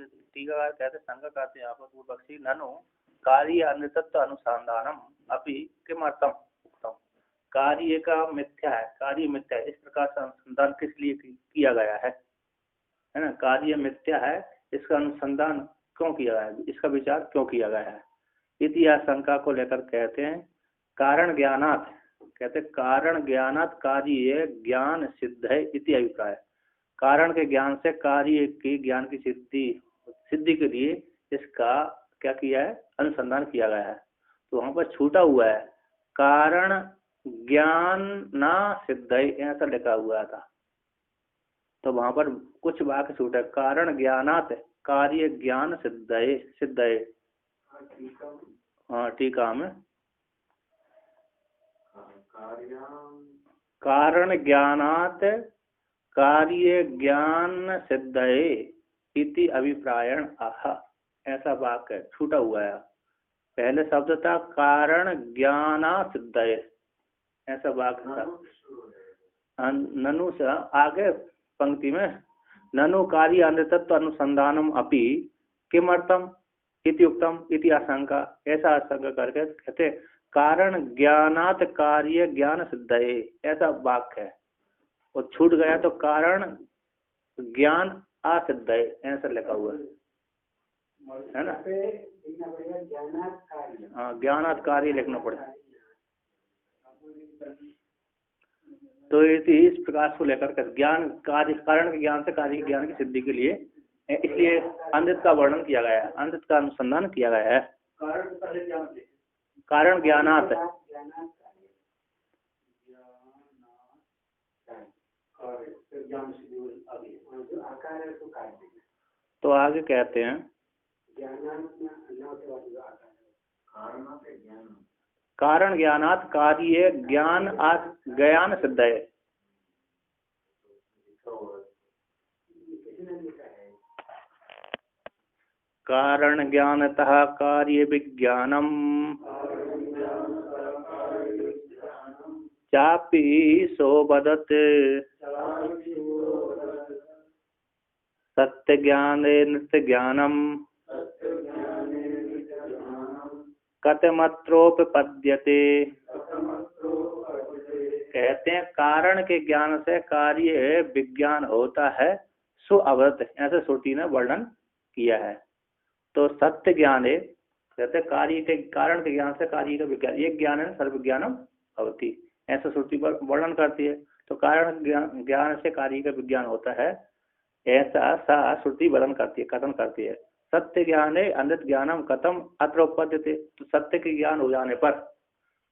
टीकाकार कहते शंका करते हैं यहाँ पर पूर्व पक्षी ननु कार्य अनृतत्व अनुसंधानम अपि किमर्थम उत्तम। कार्य का मिथ्या है, कार्य मिथ्या है, इस प्रकार से अनुसंधान किस लिए किया गया है ना। कार्य मिथ्या है, इसका अनुसंधान क्यों किया गया है, इसका विचार क्यों किया गया है। इतिहास शंका को लेकर कहते हैं कारण ज्ञानात्, कहते कारण ज्ञानात् कार्य ज्ञान सिद्ध है इति अभिप्राय। कारण के ज्ञान से कार्य की ज्ञान की सिद्धि के लिए इसका क्या किया है, अनुसंधान किया गया है। तो वहां पर छूटा हुआ है कारण ज्ञान ना सिद्ध है ऐसा लिखा हुआ था, तो वहां पर कुछ वाक्य छूटा है। कारण ज्ञानात् कार्य ज्ञान सिद्ध है। हाँ टीका में कारण ज्ञानात् कार्य ज्ञान सिद्धये इति अभिप्रायण आह, ऐसा वाक्य छूटा हुआ है। पहले शब्द था कारण ज्ञाना सिद्धये, ऐसा वाक्य था। ननु से आगे पंक्ति में ननु कार्य अनृतत्व अनुसंधानम अपि किमर्थम इति उक्तम इति आशंका, ऐसा आशंका करके कहते कारण ज्ञानात् कार्य ज्ञान सिद्धये, ऐसा वाक्य है। और छूट गया तो कारण ज्ञान असिद्ध है ऐसा लिखा हुआ है ना। हाँ ज्ञानात् कार्य लिखना पड़ेगा। तो इस प्रकार को लेकर कर ज्ञान कार्य कारण के ज्ञान से कार्य ज्ञान की सिद्धि के लिए, इसलिए अनृत का वर्णन किया गया है, अनृत का अनुसंधान किया गया है। कारण ज्ञानात् तो आगे कहते हैं कारण ज्ञानात् कार्य ज्ञान ज्ञान सिद्ध है। कारण ज्ञानतः कार्य विज्ञानम चापि सोबदत सत्य ज्ञान नित्य ज्ञानम कथमत्रोपपद्यते। कहते हैं कारण के ज्ञान से कार्य विज्ञान होता है सुअवगत, ऐसे श्रुति ने वर्णन किया है। तो सत्य ज्ञान है, कहते कार्य के कारण के ज्ञान से कार्य का विज्ञान, एक ज्ञान है सर्वज्ञानम भवति, ऐसा श्रुति पर वर्णन करती है। तो कारण ज्ञान से कार्य का विज्ञान होता है, ऐसा सा श्रुति वर्णन करती है, कथन करती है। सत्य ज्ञान है अनृत ज्ञानम कथम अत्र उपपद्यते। तो सत्य के ज्ञान हो जाने पर,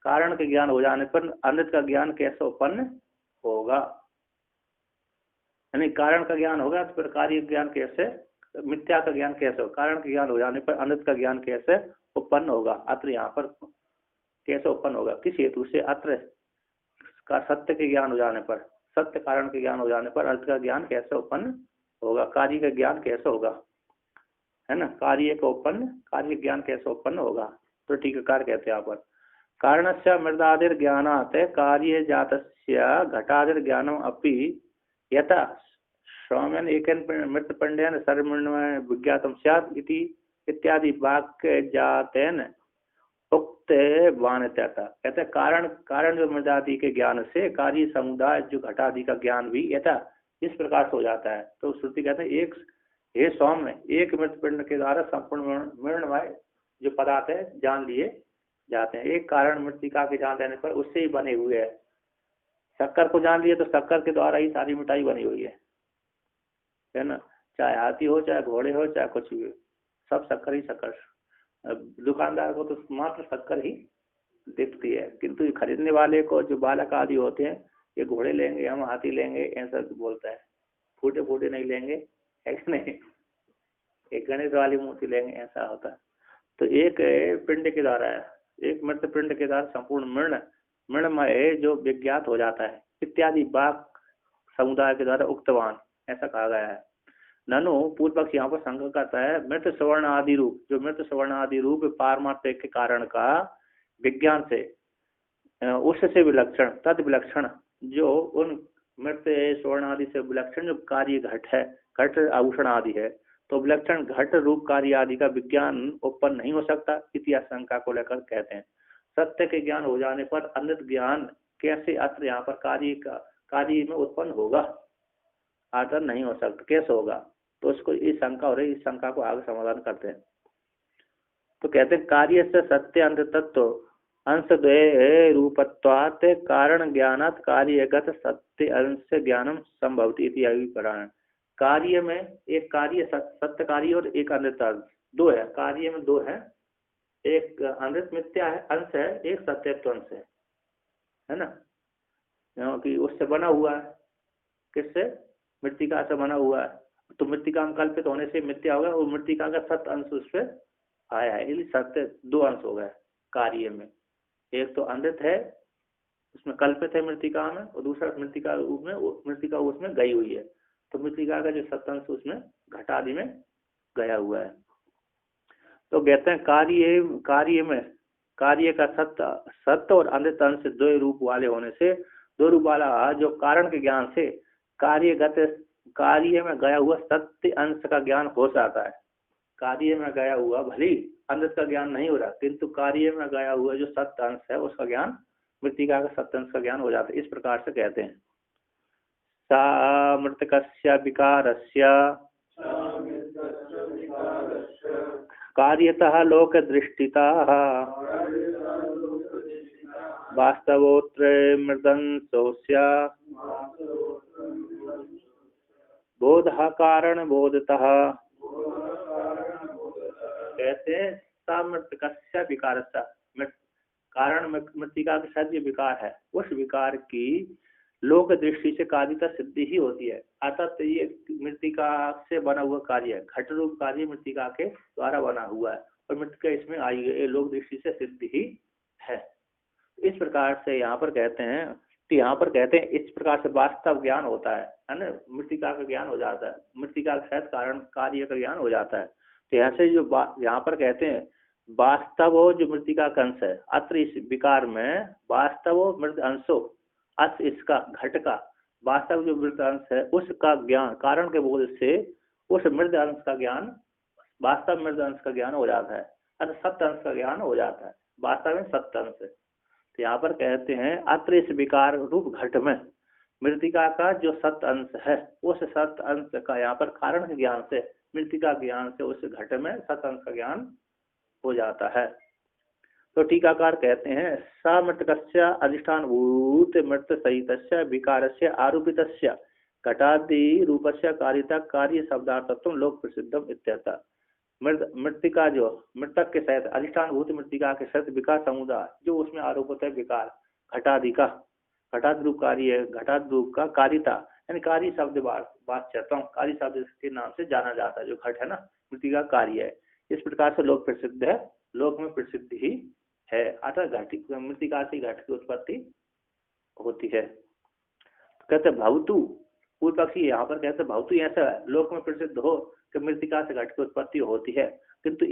कारण के ज्ञान हो जाने पर अनृत का ज्ञान कैसे उत्पन्न होगा, यानी कारण का ज्ञान होगा तो फिर कार्य ज्ञान कैसे, मिथ्या का ज्ञान कैसे होगा, कारण का ज्ञान हो जाने पर अनृत का ज्ञान कैसे उत्पन्न होगा। अत्र यहाँ पर कैसे उत्पन्न होगा, किस हेतु से, अत्र का सत्य के ज्ञान हो जाने पर, सत्य कारण के ज्ञान हो जाने पर अर्थ का ज्ञान कैसे उत्पन्न होगा, कार्य का ज्ञान कैसे होगा, है ना। कार्य का उत्पन्न, कार्य ज्ञान कैसे उत्पन्न होगा। तो टीकाकार कहते हैं यहाँ पर कारणस्य मृदादिर ज्ञानात् कार्य जातस्य घटादिर ज्ञानम अपि यथा सौम्यन एकेन मृत पंडेन सर्वमन्वय विज्ञातम स्यात् इति इत्यादि वाक्य जातेन उक्त वान्यता। कहते कारण जो मृदादि के ज्ञान से कार्य समुदाय जो घटादि का ज्ञान भी यथा इस प्रकार से हो जाता है। तो श्रुति कहते हैं एक हे सौम्य, एक मृत पिंड के द्वारा संपूर्ण मृणमय जो पदार्थ है जान लिए जाते हैं। एक कारण मृतिका के जान लेने पर उससे ही बने हुए है। शक्कर को जान लिए तो शक्कर के द्वारा ही सारी मिठाई बनी हुई है ना। चाहे हाथी हो, चाहे घोड़े हो, चाहे कुछ भी हो, सब शक्कर ही शक्कर। दुकानदार को तो मात्र शक्कर ही दिखती है, किंतु खरीदने वाले को जो बालक आदि होते हैं, ये घोड़े लेंगे, हम हाथी लेंगे, ऐसा बोलता है। फूटे फूटे नहीं लेंगे, ऐसा नहीं, एक गणेश वाली मूर्ति लेंगे, ऐसा होता है। तो एक पिंड के द्वारा, एक मृत पिंड के द्वारा संपूर्ण मृणमय जो विज्ञात हो जाता है इत्यादि वाक समुदाय के द्वारा उक्तवान, ऐसा कहा गया है। ननु पूर्व पक्ष यहाँ पर शंका करता है मृत सवर्ण आदि रूप, जो मृत सवर्ण आदि रूप पारमार्थिक के कारण का विज्ञान से उससे विलक्षण, तद विलक्षण जो उन मृत स्वर्ण आदि से विलक्षण जो कार्य घट है, घट आभूषण आदि है, तो विलक्षण घट रूप कार्य आदि का विज्ञान उत्पन्न नहीं हो सकता, इतिहास शंका को लेकर कहते हैं। सत्य के ज्ञान हो जाने पर अन्य ज्ञान कैसे अत्र यहाँ पर कार्य में उत्पन्न होगा, आदर नहीं हो सकता, कैसे होगा? तो उसको इस शंका हो रही, इस शंका को आगे समाधान करते हैं। तो कहते हैं कार्य से सत्य अंध तत्व अंश द्वय रूपत्वात् कारण ज्ञानात् कार्यगत सत्य अंश ज्ञानम संभवति इति अभिप्राय। कार्य में एक कार्य सत्य कार्य और एक अनृत अंश, दो है कार्य में, दो है, एक अनृत मिथ्या है अंश है, एक सत्यत्व अंश है ना, क्योंकि उससे बना हुआ है, किससे? मृतिका से बना हुआ है। तो मृतिका में कल्पित होने से मिथ्या होगा और मृतिका का सत्य अंश उस पर आया है, इसलिए सत्य दो अंश हो गए कार्य में। एक तो अनृत है, उसमें कल्पित है मृतिका में, और दूसरा मृतिका रूप में, मृतिका उसमें गई हुई है। तो मृतिका का जो सत्य अंश उसमें घटादि में गया हुआ है। तो कहते हैं कार्य में कार्य का सत्य और अनृत अंश दो रूप वाले होने से, दो रूप वाला जो कारण के ज्ञान से कार्य में गया हुआ सत्य अंश का ज्ञान हो जाता है। कार्य में गया हुआ भले अनृत का ज्ञान नहीं हो रहा, किंतु कार्य में गया हुआ जो सत्य अंश है उसका ज्ञान, मृतिका का सत्य अंश का ज्ञान हो जाता है। इस प्रकार से कहते हैं सा मृतकस्य विकारस्य कार्यतः लोक दृष्टितः वास्तवोत्र मृदंसोस्य बोधः कारण बोधतः। कहते मृतकस्य विकारस्य, कारण मृतिका के साथ जो विकार है, उस विकार की लोक दृष्टि से कार्यता सिद्धि ही होती है। अर्थात ये मृतिका से बना हुआ कार्य है, घट रूप कार्य मृतिका के द्वारा बना हुआ है और मृतिका इसमें आई है, लोक दृष्टि से सिद्धि ही है। इस प्रकार से यहाँ पर कहते हैं, तो यहाँ पर कहते हैं इस प्रकार से वास्तव ज्ञान होता है ना, मृतिका का ज्ञान हो जाता है, मृतिका के साथ कारण कार्य का ज्ञान हो जाता है। तो यहाँ से जो यहाँ पर कहते हैं वास्तव जो मृतिका का अंश है, अत्र इस विकार में वास्तव मृत अंशो अस इसका घट का वास्तव जो मृत अंश है उसका ज्ञान कारण के बोध से उस मृत अंश का ज्ञान, वास्तव मृत अंश का ज्ञान हो जाता है, अतः सत्य अंश का ज्ञान हो जाता है, वास्तव में सत्य अंश है। तो यहाँ पर कहते हैं अत्र इस विकार रूप घट में मृतिका का जो सत्य अंश है, उस सत्य अंश का यहाँ पर कारण के ज्ञान से, मृतिका ज्ञान से उस घट में सत्य अंश का ज्ञान हो जाता है। तो टीकाकार कहते हैं सा मृतकस्य अधिष्ठान भूत मृत सहित विकारस्य आरोपितस्य घटादि रूपस्य कारिता कार्य शब्दार्थत्व लोक प्रसिद्धम इत्यर्थ। मृतिका जो मृतक के सहित अधिष्ठान भूत मृतिका के सहित विकार समुदाय जो उसमें आरोपित है विकार घटादि का, घटादि रूप कार्य, घटादि रूप का कारिता यानी कार्य शब्द वाच्यत्व, कार्य शब्द के नाम से जाना जाता है, जो घट है ना मृतिका कार्य है। इस प्रकार से लोक प्रसिद्ध है, लोक में प्रसिद्ध ही है। अतः घट मृतिका से घट की उत्पत्ति होती है। कहते भवतु, पूर्व पक्षी यहाँ पर कहते भवतु ऐसा है लोक में प्रसिद्ध हो कि मृतिका से घट की उत्पत्ति होती है, किंतु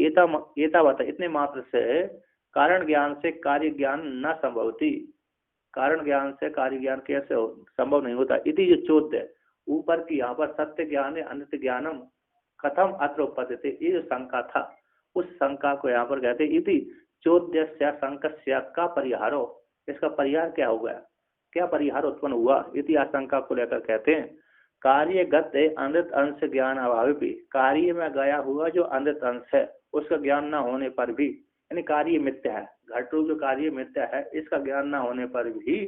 एतावत इतने मात्र से कारण ज्ञान से कार्य ज्ञान न संभवती, कारण ज्ञान से कार्य ज्ञान कैसे हो संभव नहीं होता। इति जो चोद्य ऊपर की यहाँ पर सत्य ज्ञान अनित्य ज्ञानम कथम अत्र उपपद्यते, ये जो शंका था उस शंका को यहाँ पर कहते इति चोद्य शंकस्य का परिहारो, इसका परिहार क्या हो गया, क्या परिहार उत्पन्न हुआ, इति आशंका को लेकर कहते हैं कार्यगत अनृत अंश ज्ञान अभाव भी, कार्य में गया हुआ जो अनृत अंश है उसका ज्ञान न होने पर भी, यानी कार्य मिथ्या है, घट रूप जो कार्य मिथ्या है इसका ज्ञान न होने पर भी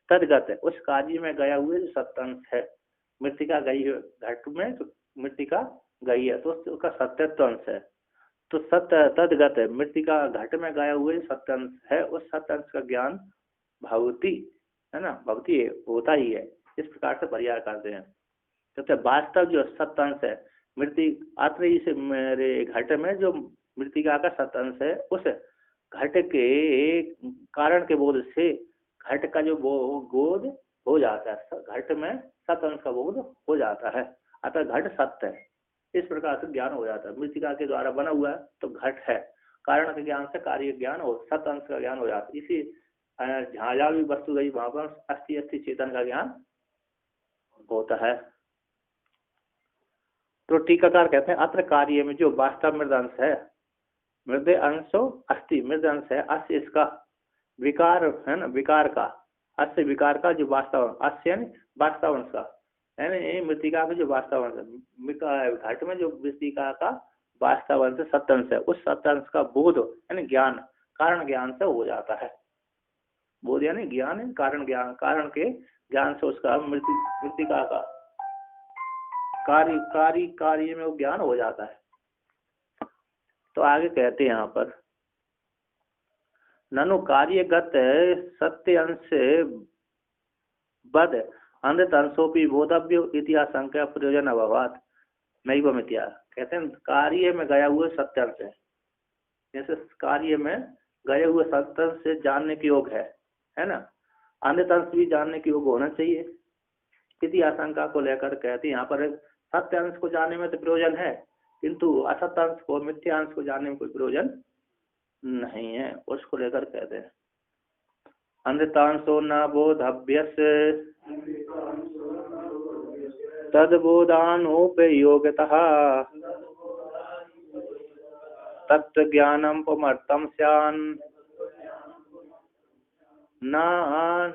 तदगत उस कार्य में गया हुआ जो सत्य अंश है, मृतिका गई है घट में, तो मृतिका गई है तो उसका सत्यत्व अंश है, तो सत्य तदगत है मृतिका घट में गया हुआ सत्य अंश है, उस सत्य अंश का ज्ञान भवती है ना, भवती होता ही है। इस प्रकार से परिहार करते हैं। तो वास्तव जो सत्य अंश है मृति आत्म से मेरे घट में जो मृतिका का सत्य अंश है उस घट के कारण के बोध से घट का जो बोध हो जाता है, घट में सत्य अंश का बोध हो जाता है, अतः घट सत्य है। इस प्रकार से ज्ञान हो जाता है, मृतिका के द्वारा बना हुआ है तो घट है, कारण के ज्ञान से कार्य ज्ञान और सत्य अंश का ज्ञान हो जाता है। इसी जहाँ भी वस्तु गई वहां पर अस्थि अस्थि चेतन का ज्ञान होता है। तो टीकाकार कहते हैं अत्र कार्य में जो वास्तव मृद अंश है, मृद अंशो अस्थि, मृद अंश है, अस्य इसका विकार है ना, विकार का, अस्य विकार का जो वास्तव, अस्य यानी वास्तव अंश का, यानी मृतिका का जो वास्तव अंश है, घट में जो मृतिका का वास्तव अंश सत्य अंश है, उस सत्य अंश का बोध यानी ज्ञान कारण ज्ञान से हो जाता है। बोध यानी ज्ञान, कारण ज्ञान, कारण के ज्ञान से उसका मृतिका का कार्य में वो ज्ञान हो जाता है। तो आगे कहते हैं यहाँ पर ननु कार्यगत सत्य अंश बद अंध अंशोपी बोधव्य इतिहास संख्या प्रयोजन अभावात नहीं बमित्या। कहते हैं कार्य में गया हुए सत्य अंश है, जैसे कार्य में गए हुए सत्य अंश से जानने के योग है ना, अंध अंश भी जानने के योग होना चाहिए। इति आशंका को लेकर कहते हैं यहाँ पर सत्य अंश को जानने में तो प्रयोजन है, किंतु असत्य अंश को, मिथ्या अंश को जानने में कोई प्रयोजन नहीं है, उसको लेकर कहते हैं अंधतांशो न बोधभ्यस्य तद्बोधानुपयोगितः तत्व ज्ञानम पमर्थम स्यान् न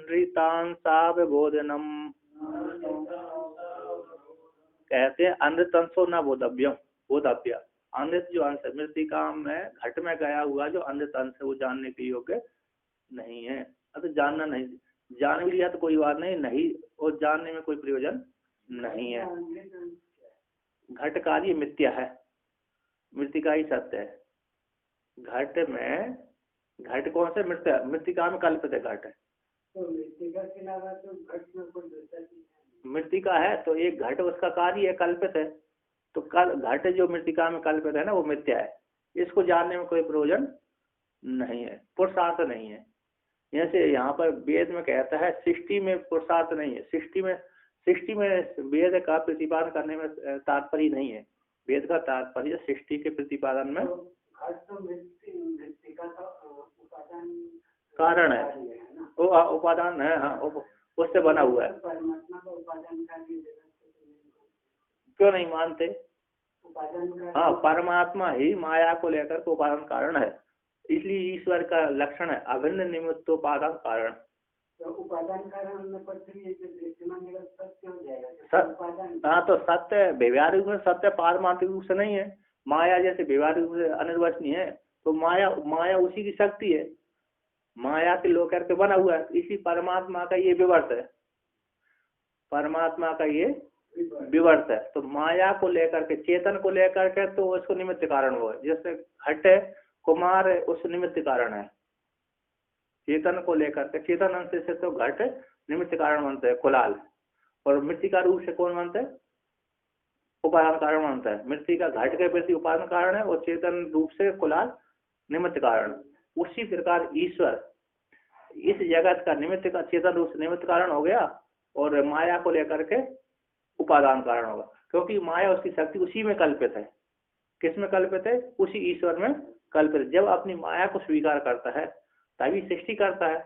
नृतांसावबोधनम। कहते हैं अंधतंसो न बोधव्य, अंधित जो अंश है मृतिका में घट में गया हुआ जो अंधित अंश है वो जानने के योग्य नहीं है। तो जानना नहीं, जान भी लिया तो कोई बात नहीं, और जानने में कोई प्रयोजन नहीं है। घट कार्य मिथ्या है, मृतिका ही सत्य है। घट में, घट कौन से मृतिका में कल्पित है घट है, तो मृतिका के अलावा तो घट में कोई दूसरा चीज मृतिका है तो एक घट उसका कार्य है, कल्पित है। तो कल घट जो मृतिका में कल्पित है ना वो मिथ्या है, इसको जानने में कोई प्रयोजन नहीं है, पुरुषार्थ नहीं है। जैसे यहाँ पर वेद में कहता है सृष्टि में पुरुषार्थ नहीं है, सृष्टि में वेद का प्रतिपादन करने में तात्पर्य नहीं है, वेद का तात्पर्य सृष्टि के प्रतिपादन में कारण है, वो उपादान है, हाँ उससे बना हुआ है। क्यों नहीं मानते? हाँ, परमात्मा ही माया को लेकर के उपादान कारण है, इसलिए ईश्वर का लक्षण है अभिन्न निमित्तोपादान कारण। तो उपादान कारण में सत्य हो जाएगा। हाँ, तो सत्य व्यवहारिक रूप में सत्य पारमार्थिक रूप से नहीं है, माया जैसे व्यवहारिक रूप से अनिर्वचनीय है, तो माया उसी की शक्ति है, माया के लोग करके बना हुआ है। इसी परमात्मा का ये विवर्त है, परमात्मा का ये विवर्त है। तो माया को लेकर के, चेतन को लेकर के तो उसको निमित्त कारण हुआ है, जैसे घट कुमार उस निमित्त कारण है, चेतन को लेकर के, चेतन अंश से तो घट निमित्त कारण बनता है कुलाल, और मृतिका रूप से कौन बनता है? उपादान कारण बनता है। मृतिका घट के प्रति उपादान कारण है और चेतन रूप से कुलाल निमित्त कारण। उसी प्रकार ईश्वर इस जगत का निमित्त का, चेतन रूप से निमित्त कारण हो गया और माया को लेकर के उपादान कारण होगा, क्योंकि माया उसकी शक्ति उसी में कल्पित है। किस में कल्पित है? उसी ईश्वर में कल्पित। जब अपनी माया को स्वीकार करता है तभी सृष्टि करता है,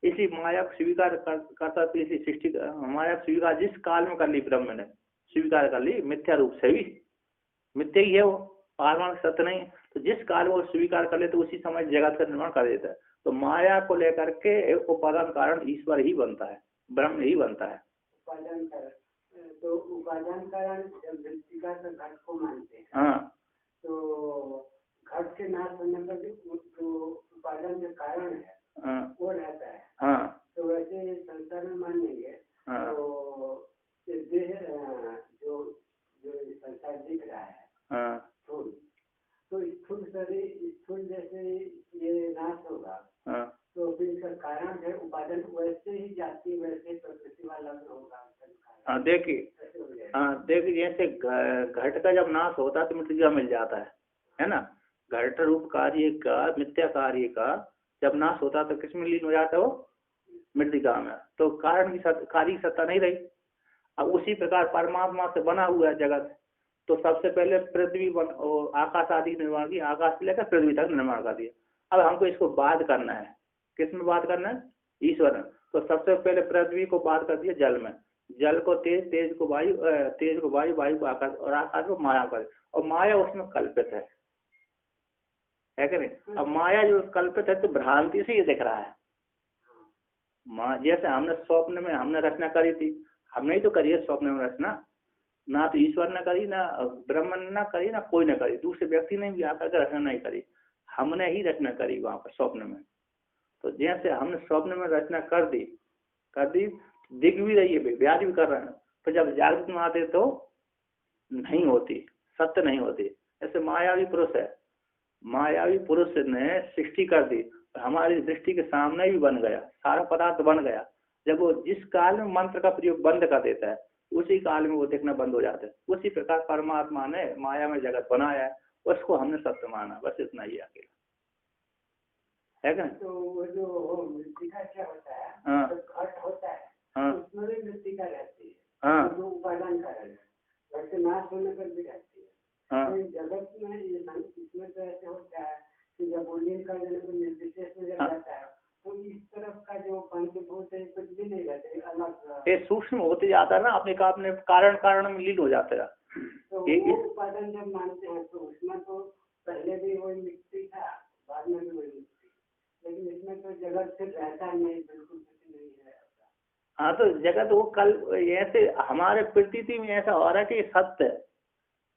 इसलिए माया को स्वीकार करता है, तो इसी सृष्टि माया स्वीकार जिस काल में कर ली ब्रह्म ने स्वीकार कर ली, मिथ्या रूप से भी मिथ्या ही है वो, पारमार्थिक सत्य नहीं। तो जिस काल में वो स्वीकार कर ले तो उसी समय जगत का निर्माण कर देता है। तो माया को लेकर के उपादान कारण ईश्वर ही बनता है, ब्रह्म ही बनता है। उपादान कारण, तो उपादान कारण जब मृतिका से घट को मानते हैं, हाँ, तो घट के नाश होने पर जो उपादान जो कारण है वो रहता है। हाँ, तो वैसे संसार में मान लेंगे तो देह जो संसार दिख रहा है स्थूल, तो स्थूल शरीर, स्थूल जैसे ये नाश होगा तो फिर इसका कारण है उपादान वैसे ही जाति वैसे प्रकृति वाला होगा। हाँ देखिए, जैसे घट का जब नाश होता है तो मृतिका मिल जाता है ना। घट रूप कार्य का, मिथ्या कार्य का जब नाश होता तो किस में लीन हो जाता है? वो मृतिका में। तो कारण की कार्य की सत्ता नहीं रही। अब उसी प्रकार परमात्मा से बना हुआ है जगत, तो सबसे पहले पृथ्वी आकाश आदि निर्माण की, आकाश से लेकर पृथ्वी तक निर्माण कर दिया। अब हमको इसको बाध करना है, किस में बाध करना है? ईश्वर ने। तो सबसे पहले पृथ्वी को बाध कर दिया जल में, जल को तेज, तेज को वायु, वायु को आकाश और आकाश को माया कर, और माया उसमें कल्पित है कि नहीं। अब माया जो कल्पित है तो भ्रांति से ये दिख रहा है। जैसे हमने स्वप्न में हमने रचना करी थी, हमने ही तो करी है स्वप्न में रचना, ना तो ईश्वर ने करी, ना ब्रह्म ने करी, ना कोई ने करी, दूसरे व्यक्ति ने भी आकर के रचना नहीं करी, हमने ही रचना करी वहां पर स्वप्न में। तो जैसे हमने स्वप्न में रचना कर दी दिख भी रही है, व्याज भी कर रहे हैं, तो जब जागृत में आते तो नहीं होती, सत्य नहीं होती। ऐसे मायावी पुरुष है, मायावी पुरुष ने सृष्टि कर दी, हमारी दृष्टि के सामने भी बन गया, सारा पदार्थ बन गया। जब वो जिस काल में मंत्र का प्रयोग बंद कर देता है उसी काल में वो देखना बंद हो जाता है। उसी प्रकार परमात्मा ने माया में जगत बनाया है, उसको हमने सत्य माना, बस इतना ही अकेला है क्या। तो वो जो मृतिका क्या होता है, हाँ, घट होता है, हाँ, उसमें भी मृतिका रहती है, हाँ, जो उपादान कारण है, घट नाश होने पर भी रहती है। हाँ, तो जगत में इसमें तो ऐसे होता है कि जब बोलिंग का जब निर्विशेष में जब जाता है तो इस तरफ का जो पंचभूत है कुछ भी नहीं रहते, अलग ये सूक्ष्म होते जाता है ना, अपने का अपने कारण में लीन हो जाता है। तो वो उपादान जब मानते हैं तो उसमें तो पहले भी वही मिट्टी था, बाद में भी वही मिट्टी, लेकिन इसमें तो जगत से रहता नहीं, बिल्कुल कुछ नहीं है। हाँ, तो जगत वो कल ऐसे हमारे प्रतीति में ऐसा हो रहा है कि सत्य है।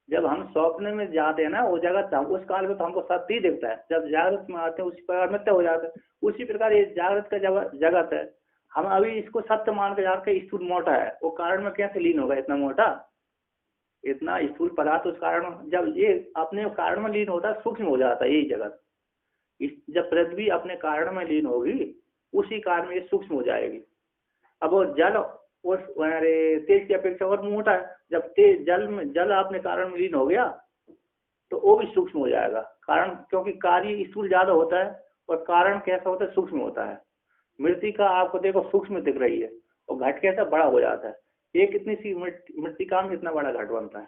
जब हम स्वप्न में जाते हैं ना वो जगत, उस काल में तो हमको सत्य ही दिखता है, जब जागृत में आते हैं उसी प्रकार मिथ्या हो जाता है। उसी प्रकार ये जागृत का जगत है, हम अभी इसको सत्य मान के जाते हैं, स्थूल मोटा है, वो कारण में कैसे लीन होगा इतना मोटा, इतना स्थूल पदार्थ उस कारण, जब ये अपने कारण में लीन होता है सूक्ष्म हो जाता है यही जगत। जब पृथ्वी अपने कारण में लीन होगी उसी कारण में ये सूक्ष्म हो जाएगी। अब वो जल उस तेज की अपेक्षा और मोटा है, जब तेज जल अपने कारण में लीन हो गया तो वो भी सूक्ष्म हो जाएगा। कारण क्योंकि कार्य स्थूल ज्यादा होता है और कारण कैसा होता है, सूक्ष्म होता है। मृतिका आपको देखो सूक्ष्म दिख रही है और घट कैसा बड़ा हो जाता है। ये कितनी सी मृतिका में इतना बड़ा घट बनता है,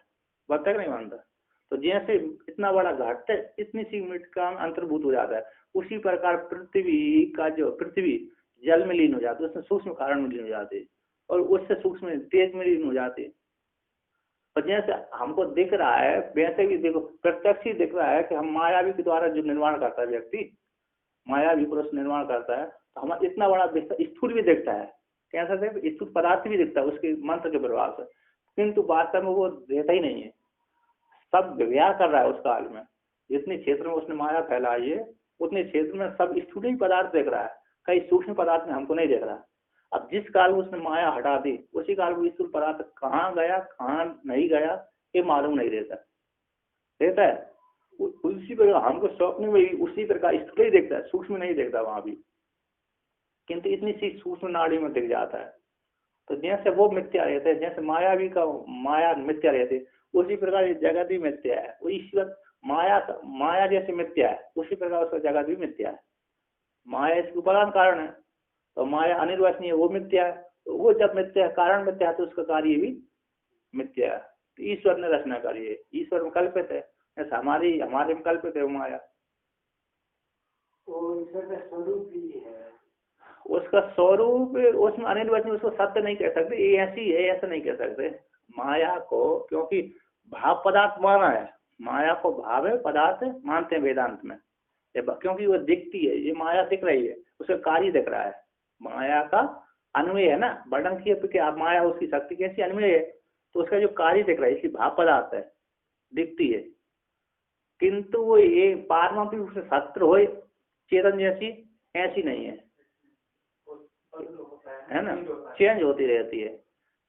बनता है नहीं बनता। तो जैसे इतना बड़ा घट है इतनी सी मृतिका में अंतर्भूत हो जाता है। उसी प्रकार पृथ्वी का जो पृथ्वी जल में लीन हो जाती है, उसमें सूक्ष्म कारण में लीन हो जाती है और उससे सूक्ष्म तेज में लीन हो जाती है। और जैसे हमको दिख रहा है वैसे भी देखो प्रत्यक्ष ही दिख रहा है कि हम मायावी के द्वारा जो निर्माण करता है व्यक्ति, मायावी पुरुष निर्माण करता है, तो हमारा इतना बड़ा स्थूल भी दिखता है, कैसा देखो स्थूल पदार्थ भी दिखता है उसके मंत्र के प्रभाव से, किंतु वास्तव में वो रहता ही नहीं है, सब व्यवहार कर रहा है उस काल में। जितने क्षेत्र में उसने माया फैलाई है उतने क्षेत्र में सब स्थूल ही पदार्थ देख रहा है, कई सूक्ष्म पदार्थ में हमको नहीं देख रहा। अब जिस काल में उसने माया हटा दी उसी काल में स्थूल पदार्थ कहाँ गया कहाँ नहीं गया ये मालूम नहीं रहता है। उसी प्रकार हमको स्वप्न में भी उसी प्रकार स्थूल ही देखता है, सूक्ष्म नहीं देखता वहां भी, किंतु इतनी सी सूक्ष्म नाड़ी में दिख जाता है। तो जैसे वो मिथ्या रहते हैं, जैसे मायावी का माया मिथ्या रहते, उसी प्रकार ये जगत भी मिथ्या है। वो ईश्वर माया जैसे मिथ्या है उसी प्रकार उसका जगत भी मिथ्या है। माया इसके उपादान कारण है और माया अनिर्वचनीय वो मिथ्या है। तो वो जब मिथ्या है कारण मिथ्या है तो उसका कार्य भी मिथ्या है। तो ईश्वर ने रचना करी है, ईश्वर में कल्पित है, ऐसा हमारे में कल्पित है वो माया। स्वरूप भी है, उसका स्वरूप उसमें अनिर्वचनीय, उसको सत्य नहीं कह सकते, ये ऐसी है ऐसा नहीं कह सकते। माया को क्योंकि भाव पदार्थ माना है, माया को भाव है पदार्थ मानते हैं वेदांत में, क्योंकि वो दिखती है, ये माया दिख रही है उसका कार्य दिख रहा है। माया का अन्वय है ना, वर्णन किए कि आप माया उसकी शक्ति कैसी अन्वय है, तो उसका जो कार्य दिख रहा है इसलिए भाव पदार्थ है, दिखती है। किंतु वो ये पारमार्थिक रूप से सत्य हो चेतन जैसी ऐसी नहीं है ना, चेंज होती रहती है।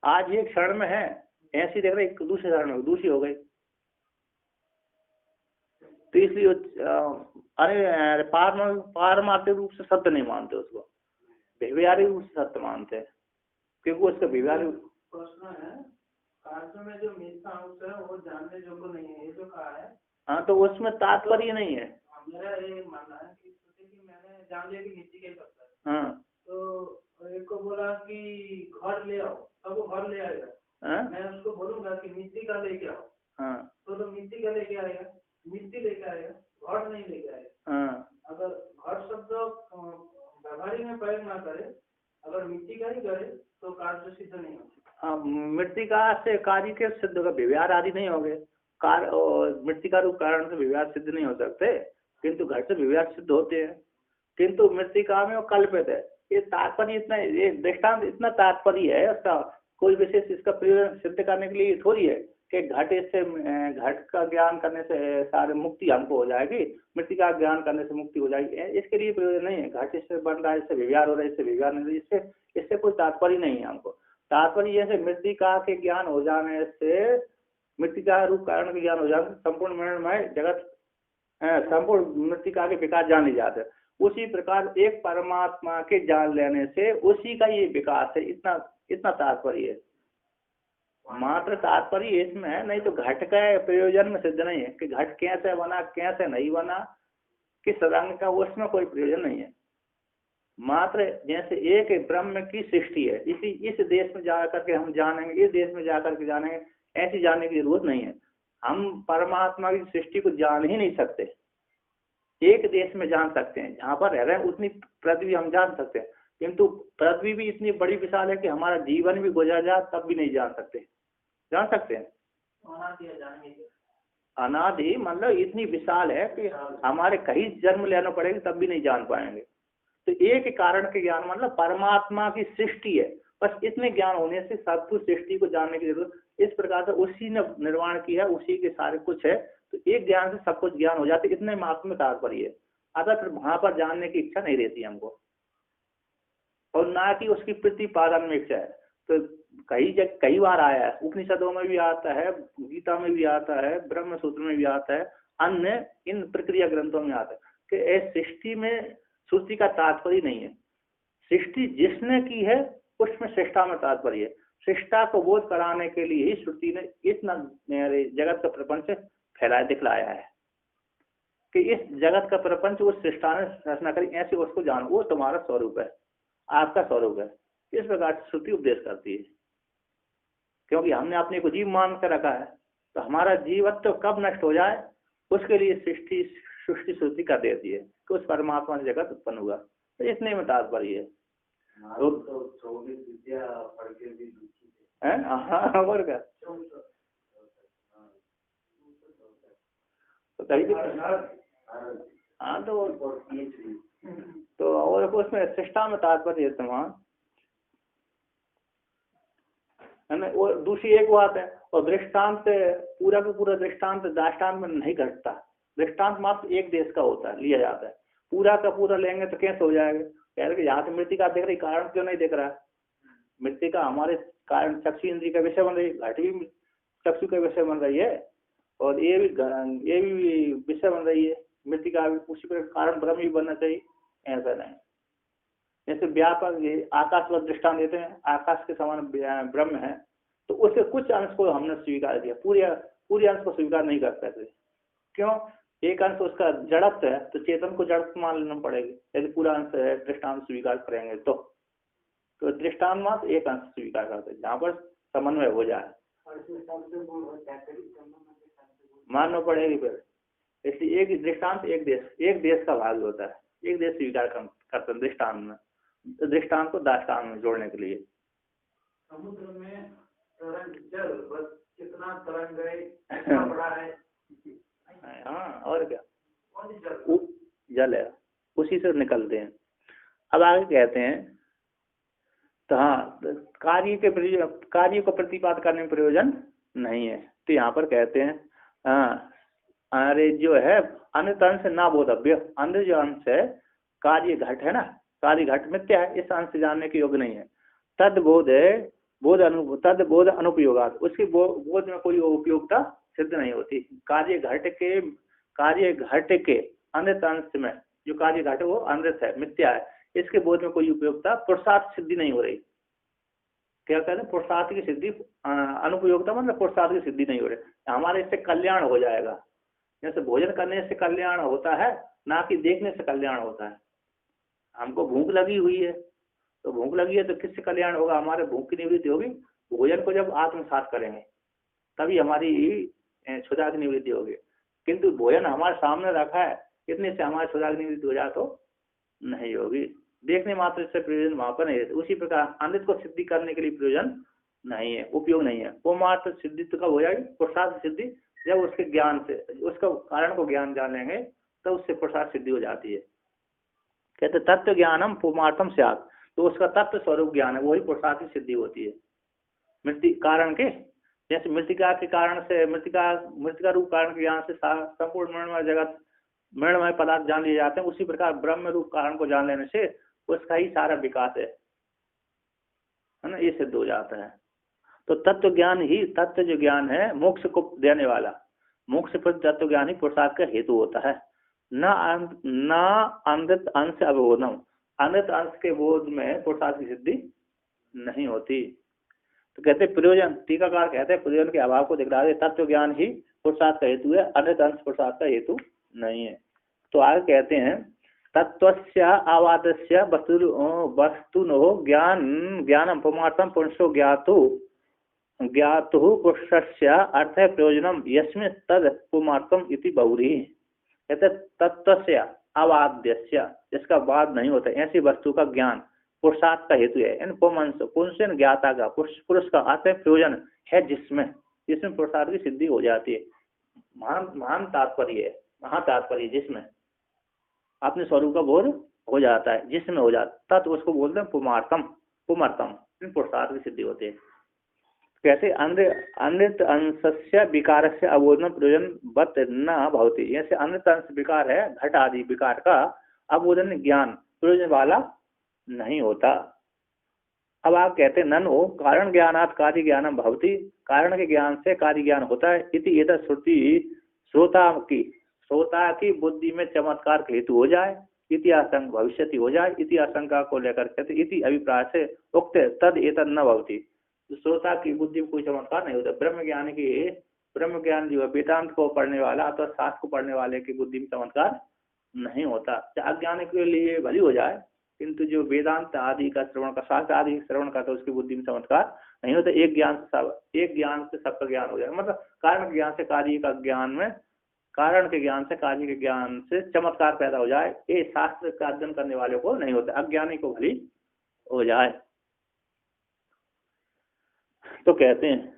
आज एक क्षण में है ऐसी देख रहे, दूसरे क्षण में दूसरी हो गई। तो इसलिए अरे पारमार्थिक रूप से सत्य नहीं मानते उसको, व्यवहारिक रूप से सत्य मानते हैं, क्योंकि उसका व्यवहारिक प्रश्न है कार्य में जो मिथ्या अंश है वो जानने योग्य नहीं है, ये जो कहा है। हाँ, तो उसमें तात्पर्य नहीं है। मेरा ये मानना है कि मैंने जान लिया कि मिट्टी का ही पत्ता है। हाँ, तो एक को बोला कि घर ले आओ, तब वो घर ले आएगा। मैं उसको बोलूंगा कि मिट्टी का लेके आओ, हाँ, तो मिट्टी का लेके आएगा, मिट्टी लेके आएगा, घर नहीं लेके आएगा। हाँ, अगर घर शब्द व्यवहारिक में प्रयोग ना करे, अगर मिट्टी का ही करे तो कार्य सिद्ध नहीं होता। हाँ, मृतिका से कार्य के सिद्ध होगा, व्यवहार आदि नहीं होंगे। और मृतिका रूप कारण से व्यवहार सिद्ध नहीं हो सकते, किंतु घट से व्यवहार सिद्ध होते हैं। किंतु मृतिका में वो कल्पित है। ये तात्पर्य इतना, ये दृष्टांत इतना तात्पर्य है उसका, कोई विशेष इसका प्रयोजन सिद्ध करने के लिए थोड़ी है कि घट इससे, घट का ज्ञान करने से सारे मुक्ति हमको हो जाएगी, मृतिका ज्ञान करने से मुक्ति हो जाएगी, इसके लिए प्रयोजन नहीं है। घट इससे बन रहा है, इससे व्यवहार हो रहा है, इससे व्यवहार नहीं, इससे कोई तात्पर्य नहीं है हमको। तात्पर्य यह है मृतिका के ज्ञान हो जाने से, मृतिका रूप कारण के ज्ञान हो जाने से संपूर्ण मृण्मय जगत, संपूर्ण मृतिका के विकास जाने जाते। उसी प्रकार एक परमात्मा के जान लेने से उसी का ये विकास है, इतना तात्पर्य है। मात्र तात्पर्य इसमें है, नहीं तो घट का प्रयोजन में सिद्ध नहीं है कि घट कैसे बना कैसे नहीं बना, किस रंग का, उसमें कोई प्रयोजन नहीं है। मात्र जैसे एक ब्रह्म की सृष्टि है, इस देश में जाकर के हम जानेंगे, इस देश में जाकर के जानेंगे, ऐसी जानने की जरूरत नहीं है। हम परमात्मा की सृष्टि को जान ही नहीं सकते। एक देश में जान सकते हैं, जहाँ पर रह रहे हैं उतनी पृथ्वी हम जान सकते हैं, किंतु पृथ्वी भी इतनी बड़ी विशाल है कि हमारा जीवन भी गुजर जाए तब भी नहीं जान सकते। जान सकते हैं? अनादि मतलब इतनी विशाल है कि हमारे कहीं जन्म लेना पड़ेगा तब भी नहीं जान पाएंगे। तो एक कारण के ज्ञान मतलब परमात्मा की सृष्टि है, बस इतने ज्ञान होने से सब कुछ सृष्टि को जानने की जरूरत। इस प्रकार से उसी ने निर्माण किया, उसी के सारे कुछ है, तो एक ज्ञान से सब कुछ ज्ञान हो जाते, इतने मात्र में तात्पर्य है। अतः फिर वहां पर जानने की इच्छा नहीं रहती हमको, और ना कि उसकी प्रतिपादन में इच्छा है। तो कई बार आया है, उपनिषदों में भी आता है, गीता में भी आता है, ब्रह्म सूत्र में भी आता है, अन्य इन प्रक्रिया ग्रंथों में आता है कि सृष्टि में सृष्टि का तात्पर्य नहीं है। सृष्टि जिसने की है उसमें सृष्टा में तात्पर्य है। सृष्टा को बोध कराने के लिए ही श्रुति ने इतना जगत का प्रपंच फैलाया दिखलाया है कि इस जगत का प्रपंच उस सृष्टा ने रचना करी, ऐसे उसको जानो, वो तुम्हारा स्वरूप है, आपका स्वरूप है। इस प्रकार से श्रुति उपदेश करती है, क्योंकि हमने अपने को जीव मान कर रखा है, तो हमारा जीवत्व कब नष्ट हो जाए उसके लिए सृष्टि श्रुति कर देती है कि उस परमात्मा से जगत उत्पन्न हुआ। तो इतने में तात्पर्य है। हाँ, और क्या, हाँ तो और उसमें सृष्टा में तात्पर्य है तमाम है ना। और दूसरी एक बात है, और दृष्टांत पूरा का पूरा दृष्टांत दाष्टान्त में नहीं घटता। दृष्टांत मात्र एक देश का होता है, लिया जाता है। पूरा का पूरा लेंगे तो कैसे हो जाएगा? कह रहे यहाँ तो मृतिका देख रही, कारण क्यों नहीं देख रहा है? मृतिका हमारे कारण चक्षु इंद्रिय का विषय बन रही है, घट भी चक्षु का विषय बन रही है, और ये भी विषय बन रही है। मृतिका भी उसी पर कारण ब्रह्म भी बनना चाहिए, ऐसा नहीं। जैसे व्यापक आकाश का दृष्टांत देते हैं, आकाश के समान ब्रह्म है, तो उसके कुछ अंश को हमने स्वीकार किया, पूरे अंश को स्वीकार नहीं कर सकते। क्यों? एक अंश उसका जड़त्व है, तो चेतन को जड़त्व मान लेना पड़ेगा। यदि पूरा अंश है दृष्टांत स्वीकार करेंगे तो दृष्टांत मात्र एक अंश स्वीकार करते हैं, जहाँ पर समन्वय हो जाए मानना पड़ेगी फिर। इसलिए एक दृष्टांत एक देश का भाग होता है, एक देश स्वीकार करते हैं दृष्टांत में, दृष्टांत को दाष्टांत में जोड़ने के लिए। समुद्र में तरंग जल, बस कितना तरंग है, कितना बड़ा है। हाँ, और क्या, जल है, उसी से निकलते हैं। अब आगे कहते हैं, तो हाँ, कार्य को प्रतिपाद करने में प्रयोजन नहीं है। तो यहाँ पर कहते हैं हाँ, अरे जो है अन्य अंश से ना बोधव्य, अन्य जो अंश है कार्य घट है ना, कार्य घट मिथ्या है, इस अंश से जानने के योग्य नहीं है। तद बोध अनुपयोगात, उसकी बोध में कोई उपयोगिता सिद्ध नहीं होती। कार्य घट के अनृत अंश में जो कार्य घट वो अनृत है, मिथ्या है, इसके बोध में कोई उपयोगिता पुरुषार्थ सिद्धि नहीं हो रही। क्या कहते हैं? पुरुषार्थ की सिद्धि, अनुपयोगिता मतलब पुरुषार्थ की सिद्धि नहीं हो रही। हमारे इससे कल्याण हो जाएगा, जैसे भोजन करने से कल्याण होता है, ना कि देखने से कल्याण होता है। हमको भूख लगी हुई है, तो भूख लगी है तो किससे कल्याण होगा? हमारे भूख की निवृत्ति होगी भोजन को जब आत्मसात करेंगे, तभी हमारी क्षुधा की निवृत्ति होगी। किंतु भोजन हमारे सामने रखा है, इतने से हमारी क्षुधा की निवृत्ति हो जाए तो नहीं होगी। देखने मात्र से प्रयोजन वहां पर नहीं रहते। उसी प्रकार अमृत को सिद्धि करने के लिए प्रयोजन नहीं है, उपयोग नहीं है। पुमार्थ सिद्धि तो कब हो जाएगी? पुरुषार्थ सिद्धि जब उसके ज्ञान से, उसका कारण को ज्ञान जान लेंगे तो उससे पुरुषार्थ सिद्धि हो जाती है। कहते तत्व ज्ञानम पुमार्थम स्यात्, तो उसका तत्व स्वरूप ज्ञान है, वही पुरुषार्थ की सिद्धि होती है। मृत्यु कारण के, जैसे मृतिका के कारण से, मृतिका रूप कारण के ज्ञान से संपूर्ण मृणमय जगत, मृणमय पदार्थ जान लिए जाते हैं, उसी प्रकार ब्रह्म रूप कारण को जान लेने से उसका ही सारा विकास है ना, ये सिद्ध हो जाता है। तो तत्व ज्ञान ही, तत्व जो ज्ञान है मोक्ष को देने वाला, मोक्ष पर तत्व ज्ञान ही पुरुषार्थ का हेतु होता है। न अमृत अंश अवबोधम, अमृत अंश के बोध में पुरुषार्थ की सिद्धि नहीं होती। तो कहते प्रयोजन, टीकाकार कहते हैं प्रयोजन के अभाव को दिखला दे, तत्व ज्ञान ही पुरुषार्थ का हेतु है, अमृत अंश पुरुषार्थ का हेतु नहीं है। तो आगे कहते हैं तत्वस्य आवादस्य वस्तुनो ज्ञानम पुमार्थम पुरुषो ज्ञातु पुरुषस्य अर्थ प्रयोजनम यस्मिन् तद पुमार्थम इति बहुरी। कहते तत्वस्य अवाद्यस्य, जिसका वाद नहीं होता, ऐसी वस्तु का ज्ञान पुरुषार्थ का हेतु है। इन पुरुष ज्ञाता का, पुरुष का अर्थ प्रयोजन है जिसमें पुरुषार्थ की सिद्धि हो जाती है। महान तात्पर्य है, महातात्पर्य, जिसमें अपने स्वरूप का बोध हो जाता है, जिसमें हो जाता, तो उसको बोलते हैं पुमार्थम, पुरुषार्थ की सिद्धि होती है। कैसे अनृत अंशस्य विकार से अबोधन प्रयोजन बत न भवति, जैसे अनृत अंश विकार है, घट आदि विकार का अबोधन ज्ञान प्रयोजन वाला नहीं होता। अब आप कहते हैं नन हो कारण ज्ञानात् कार्य ज्ञानम भवति, कारण के ज्ञान से कार्य ज्ञान होता है। इति एतत् श्रुति श्रोता की बुद्धि में चमत्कार हेतु हो जाए, इति आशंक भविष्यति हो जाए, इति आशंका को लेकर कहते इति अभिप्राय से उक्त तद एतद न भवति। श्रोता की बुद्धि में कोई चमत्कार नहीं होता। ब्रह्म ज्ञान जो है, वेदांत को पढ़ने वाला अथवा शास्त्र को पढ़ने वाले की बुद्धि में चमत्कार नहीं होता। अज्ञान के लिए भली हो जाए, किंतु जो वेदांत आदि का श्रवण का, शास्त्र आदि श्रवण का, तो उसकी बुद्धि में चमत्कार नहीं होता। एक ज्ञान से सबका ज्ञान हो जाए, मतलब कारण के ज्ञान से कार्य का ज्ञान में, कारण के ज्ञान से कार्य के ज्ञान से चमत्कार पैदा हो जाए, ये शास्त्र का अध्ययन करने वाले को नहीं होता, अज्ञानी को भली हो जाए। तो कहते हैं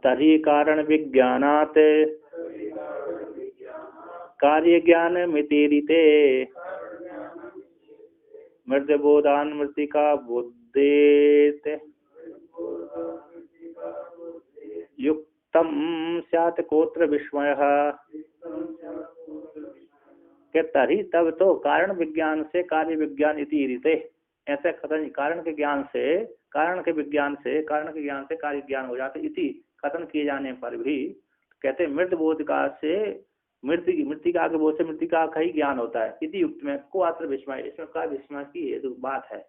तरी कारण विज्ञानात् कार्य ज्ञान मितेरिते मृतबोधान मृतिका बुद्धेत युक्तम स्यात् कोत्र विस्मयः। तरी तब तो कारण विज्ञान से कार्य विज्ञान इति रीते, ऐसे खतन कारण के ज्ञान से, कारण के विज्ञान से, कारण के ज्ञान से कार्य ज्ञान हो जाते, इति खत्म किए जाने पर भी कहते मृत बोध का से मृतिका के बोध से मृतिका का ही ज्ञान होता है। इति युक्त में को आत्र विस्मय, इसमें का विस्मय की हेतु बात है,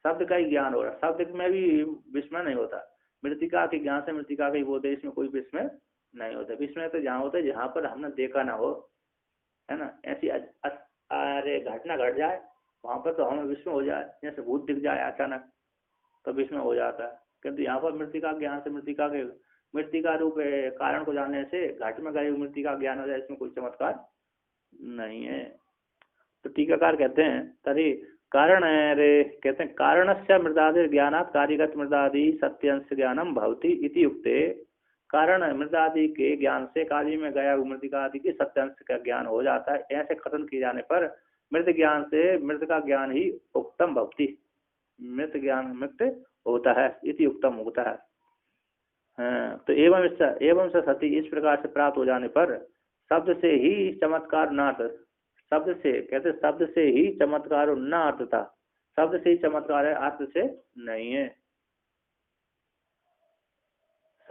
शब्द का ही ज्ञान हो रहा, शब्द में भी विस्मय नहीं होता। मृतिका के ज्ञान से मृतिका का ही बोध है, इसमें कोई विस्मय नहीं होता। विस्मय तो जहाँ होता है जहाँ पर हमने देखा ना हो, है ना। ऐसी अरे घटना घट जाए वहां पर तो हमें विस्मय हो जाए, जैसे भूत दिख जाए अचानक तो विस्मय हो जाता है। किंतु यहाँ पर मृतिका ज्ञान से मृतिका रूप कारण को जानने से घट में गए मृतिका ज्ञान हो जाए, इसमें कोई चमत्कार नहीं है। तो टीकाकार कहते हैं तरी कारण रे, कहते हैं कारणस्य मृदादि ज्ञानात् कार्यगत मृदादि सत्यंश ज्ञानम भवति इति युक्ते, कारण मृदादि के ज्ञान से कार्य में गया मृतिका आदि के सत्यांश का ज्ञान हो जाता है। ऐसे खत्म किए जाने पर मृत ज्ञान से मृत का ज्ञान ही उक्तम भवति, मृत ज्ञान मृत होता है, इति उक्तम होता है। तो एवं सती, इस प्रकार से प्राप्त हो जाने पर शब्द से ही चमत्कार नाथ, शब्द से कहते शब्द से ही चमत्कार न अर्थ था, शब्द से ही चमत्कार है, अर्थ से नहीं है।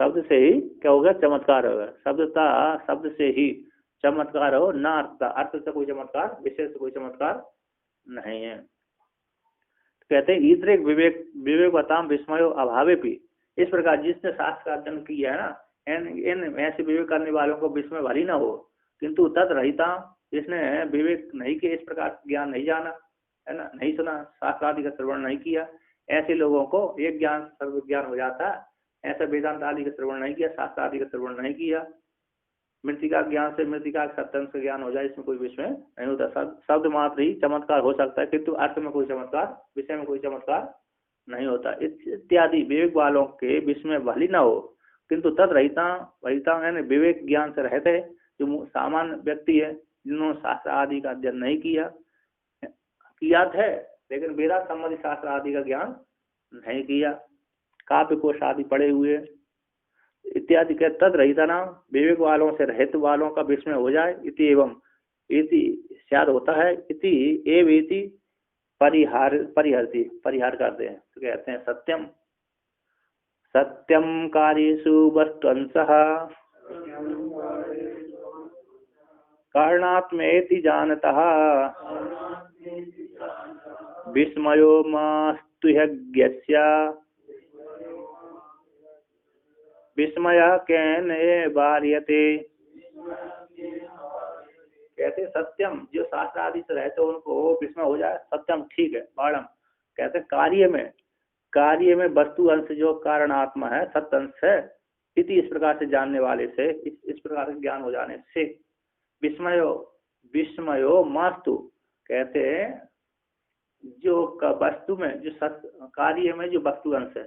शब्द से ही क्या होगा? चमत्कार होगा। शब्द से ही चमत्कार हो, न अर्थ, अर्थ से कोई चमत्कार, विशेष से कोई चमत्कार नहीं है। कहते हैं ईतरे विवेक बताम विस्मयो अभावे भी, इस प्रकार जिसने शास्त्र का अध्ययन किया है ना, इन ऐसे विवेक करने वालों को विस्मय भली न हो, किंतु तद रहिता, जिसने विवेक नहीं किया, इस प्रकार ज्ञान नहीं जाना, है ना, नहीं सुना, शास्त्र आदि का श्रवण नहीं किया, ऐसे लोगों को एक ज्ञान सर्व ज्ञान हो जाता है। ऐसा वेदांत आदि का श्रवण नहीं किया, शास्त्र आदि का श्रवण नहीं किया, मृतिका ज्ञान से मृतिका सत्यांश का ज्ञान हो जाए, इसमें कोई विषय नहीं होता। शब्द मात्र ही चमत्कार हो सकता है, किंतु अर्थ में कोई चमत्कार, विषय में कोई चमत्कार नहीं होता। इत्यादि विवेक वालों के विषय में भली न हो, किंतु तद रहिता यानी विवेक ज्ञान से रहते, जो सामान्य व्यक्ति है, जिन्होंने शास्त्र आदि का अध्ययन नहीं किया है, लेकिन वेदांत संबंधी शास्त्र आदि का ज्ञान नहीं किया, काव्य कोश आदि पढ़े हुए इत्यादि के तद रहिता नाम विवेक वालों से रहित वालों का विस्मय हो जाए। इति एवं इति शायद होता है, इति एव इति परिहार करते हैं, तो कहते हैं सत्यम सत्यम कार्येषु वस्तुअंशः कारणात्मेति जानतः विस्मयो मास्तुह्यज्ञस्य विस्मयः केन वार्यते। कहते सत्यम, जो शास्त्र आदि से रहते उनको विस्मय हो जाए, सत्यम ठीक है। बाणम कहते कार्य में वस्तु अंश जो कारण आत्मा है, सत्य अंश है, इति इस प्रकार से जानने वाले से, इस प्रकार से ज्ञान हो जाने से विस्मयो मास्तु, कहते हैं जो वस्तु में जो कार्य में जो वस्तु अंश है,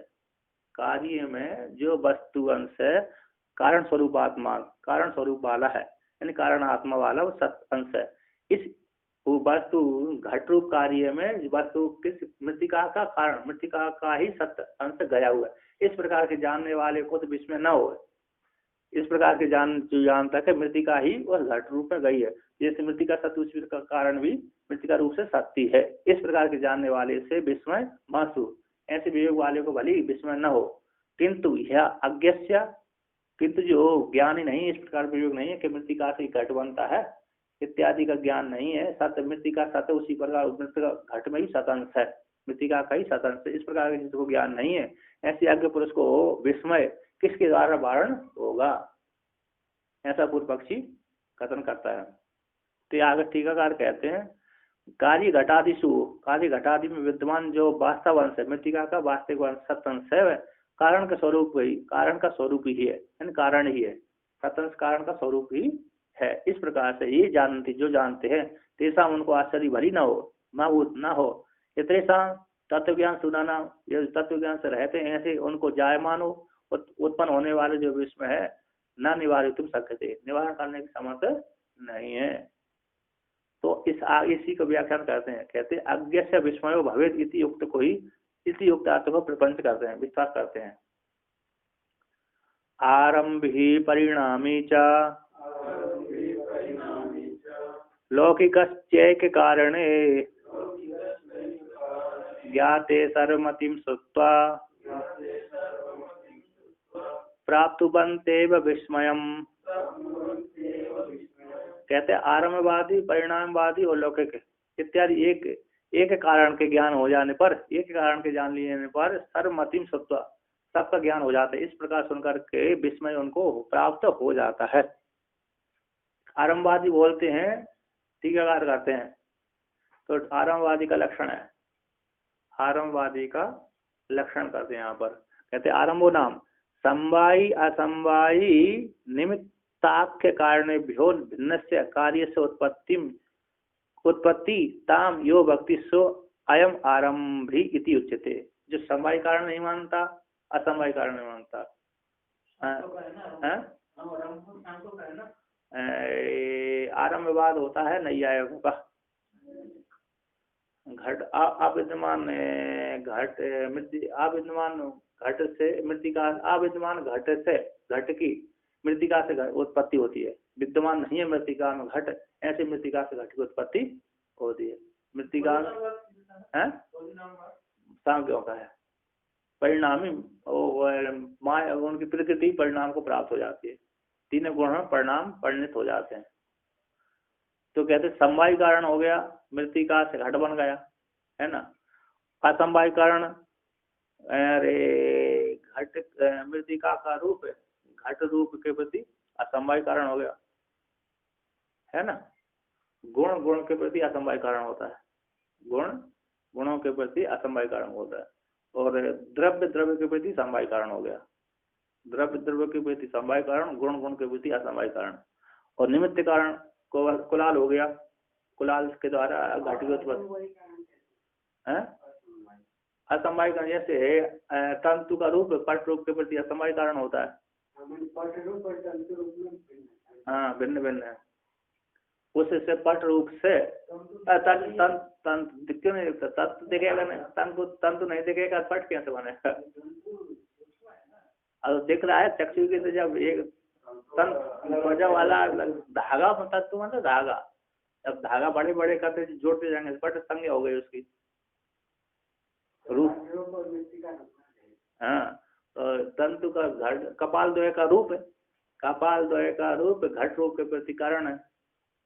कार्य में जो वस्तु अंश है, कारण स्वरूप आत्मा, कारण स्वरूप वाला है, यानी कारण आत्मा वाला वो सत्य अंश है। इस वस्तु घट रूप कार्य में वस्तु किस मृतिका का कारण, मृतिका का ही सत्य अंश गया हुआ है। इस प्रकार के जानने वाले को तो विस्मय न हो। इस प्रकार के जो जानता है मृतिका ही वह घट रूप में गई है, जैसे मृतिका सत्य उसी का कारण भी मृतिका रूप से सत्य है। इस प्रकार के जानने वाले से विस्मय मासु, ऐसे विवेक वाले को भली विस्मय न हो। किंतु यह अज्ञस्य, किंतु जो ज्ञानी नहीं, इस प्रकार विवेक नहीं है कि मृतिका से घट बनता है इत्यादि का ज्ञान नहीं है। सत्य मृतिका सत्य उसी प्रकार मृतिका घट में ही सतंश है, मृतिका का ही सतंश है। इस प्रकार के जिसको ज्ञान नहीं है, ऐसे अज्ञ पुरुष को विस्मय किसके द्वारा वारण होगा, ऐसा पूर्व पक्षी कथन करता है। तो आगे टीकाकार कहते हैं कार्य घटादिशु, कार्य घटादि में विद्यमान जो वास्तव अंश है, मृतिका का वास्तविक अंश सतंश है, कारण का स्वरूप ही, कारण का स्वरूप ही है, यानी कारण ही है, सतंश कारण का स्वरूप ही है। इस प्रकार से ये जानते, जो जानते हैं तेसा उनको आश्चर्य भली न हो, न हो। इतरेसा तत्व ज्ञान सुनाना, ये तत्व ज्ञान से रहते हैं ऐसे उनको जायमान हो, उत्पन्न होने वाले जो विस्मय है, न निवारित तुम सकते, निवारण करने की समर्थ नहीं है। तो इसी को व्याख्यान करते हैं, कहते अज्ञ से विस्मयो भवेद इति युक्त को ही, इति युक्त अर्थ को प्रपंच करते हैं, विश्वास करते हैं। आरंभी परिणामी च लौकिकश्चैक कारणे ज्ञाते सर्वमतिं श्रुत्वा प्राप्तुबन्तेव विस्मयम्। कहते आरंभवादी, परिणामवादी और लौकिक इत्यादि एक कारण के ज्ञान हो जाने पर, एक कारण के जान लेने पर सर्वमतिम श्रुत्वा, सबका ज्ञान हो जाता है। इस प्रकार सुनकर के विस्मय उनको प्राप्त हो जाता है। आरंभवादी बोलते हैं, टीकाकार करते हैं, तो आरंभवादी का लक्षण है, आरंभवादी का लक्षण करते हैं यहाँ पर। कहते आरंभो नाम समवायी असमवायी निमित्ताख्य कारण भ्यो भिन्न से कार्य से उत्पत्ति ताम यो भक्ति सो अयम आरंभी इति उच्यते। जो समवाय कारण नहीं मानता, असमवाय कारण नहीं मानता, आरंभवाद होता है नैयायिकों का। घट अविद्यमान घट अविद्यमान घट से मृतिका, अविद्यमान घट से घट की मृतिका से उत्पत्ति होती है, विद्यमान नहीं है मृतिका में घट, ऐसे मृतिका से घट की उत्पत्ति होती है। मृतिका है सांख्यों का है, परिणामी माया, उनकी प्रकृति परिणाम को प्राप्त हो जाती है, तीनों गुण परिणाम परिणित हो जाते हैं। तो कहते समवाय कारण हो गया, मृतिका से घट बन गया, है ना। असमवाय कारण अरे घट मृतिका का रूप है, घट रूप के प्रति असमवाय कारण हो गया, है ना। गुण के प्रति असमवाय कारण होता है, गुणों के प्रति असमवाय कारण होता है। और द्रव्य के प्रति समवाय कारण हो गया, द्रव्य के प्रति समवाय कारण, गुण के प्रति असमवाय कारण। और निमित्त कारण कुलाल हो गया, कुलाल के द्वारा घट की उत्पत्ति है। असमवाय कारण जैसे तंतु का रूप पट रूप के प्रति असमवाय कारण होता है। हाँ भिन्न भिन्न है, उससे पट रूप से तंतु क्यों नहीं दिखता, तत्व दिखेगा नहीं, तंतु नहीं दिखेगा, पट कैसे बनेगा। और दिख रहा है चक्षु की, तो जब एक तंतु वाला धागा तत्व मतलब धागा, जब धागा बड़े बड़े करते जोड़ते जाएंगे पट संज्ञा हो गई उसकी रूप। हाँ तो तंतु का घट कपाल द्वय का रूप है, कपाल द्वय का रूप घट रूप के प्रति कारण है,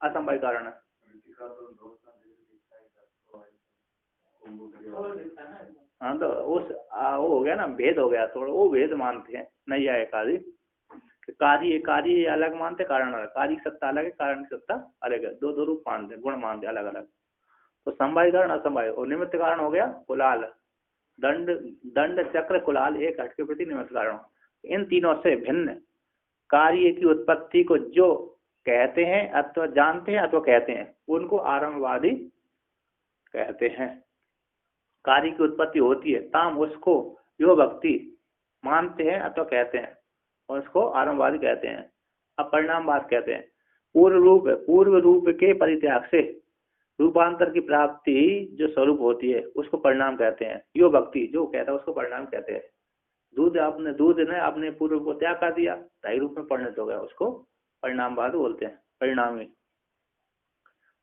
असमवाय कारण है। हाँ तो उस वो हो गया ना, भेद हो गया थोड़ा, वो भेद मानते हैं नहीं आए कार्य, कार्य अलग मानते, कारण अलग, कार्य की सत्ता अलग है, कारण की सत्ता अलग है, दो रूप मानते हैं, गुण मानते अलग अलग। तो समवाय कारण असमवाय, और निमित्त कारण हो गया कुलाल, दंड चक्र कुलाल एक घट के प्रति निमित्त कारण। इन तीनों से भिन्न कार्य की उत्पत्ति को जो कहते हैं अथवा जानते हैं अथवा कहते हैं, उनको आरंभवादी कहते हैं। कार्य की उत्पत्ति होती है ताम उसको यो भक्ति मानते हैं अथवा कहते हैं, और उसको आरंभवादी कहते हैं। अब परिणामवाद कहते हैं, पूर्व रूप के परित्याग से रूपांतर की प्राप्ति जो स्वरूप होती है उसको परिणाम कहते हैं। यो भक्ति जो कहता है उसको परिणाम कहते हैं। दूध ने अपने पूर्व को त्याग कर दिया, ढाई रूप में परिणत हो गया, उसको परिणामवाद बोलते हैं, परिणामी।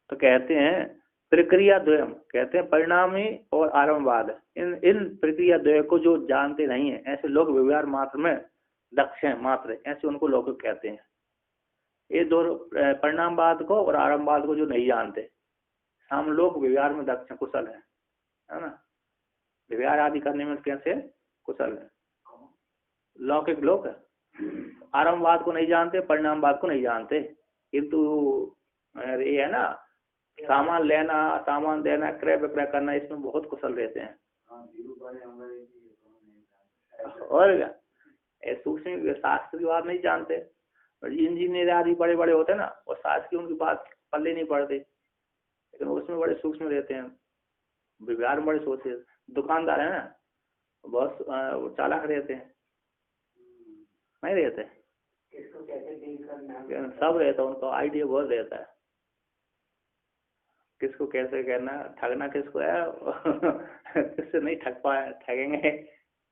तो कहते हैं प्रक्रिया द्वयम, कहते हैं परिणामी और आरंभवाद, इन प्रक्रिया द्वय को जो जानते नहीं है ऐसे लोग व्यवहार मात्र में दक्ष हैं, मात्र ऐसे उनको लोग कहते हैं। ये दोनों परिणामवाद को और आरंभवाद को जो नहीं जानते, हम लोग व्यवहार में दक्ष कुशल है ना, व्यवहार आदि करने में कैसे कुशल है, लौकिक लोग आरंभवाद को नहीं जानते, परिणामवाद को नहीं जानते, किंतु ये है ना सामान लेना सामान देना क्रय विक्रय करना इसमें बहुत कुशल रहते हैं। और क्या सूक्ष्म शास्त्र की बात नहीं जानते, इंजीनियर आदि बड़े बड़े होते हैं ना, और शास्त्र की उनकी बात पल्ले नहीं पड़ती, लेकिन उसमें बड़े सूक्ष्म रहते हैं, व्यवहार में बड़े सोचते। दुकानदार है ना बहुत चालाक रहते हैं, नहीं रहते, सब रहता है, उनका आइडिया बहुत रहता है, किसको कैसे कहना, ठगना किसको है किससे नहीं ठगेंगे,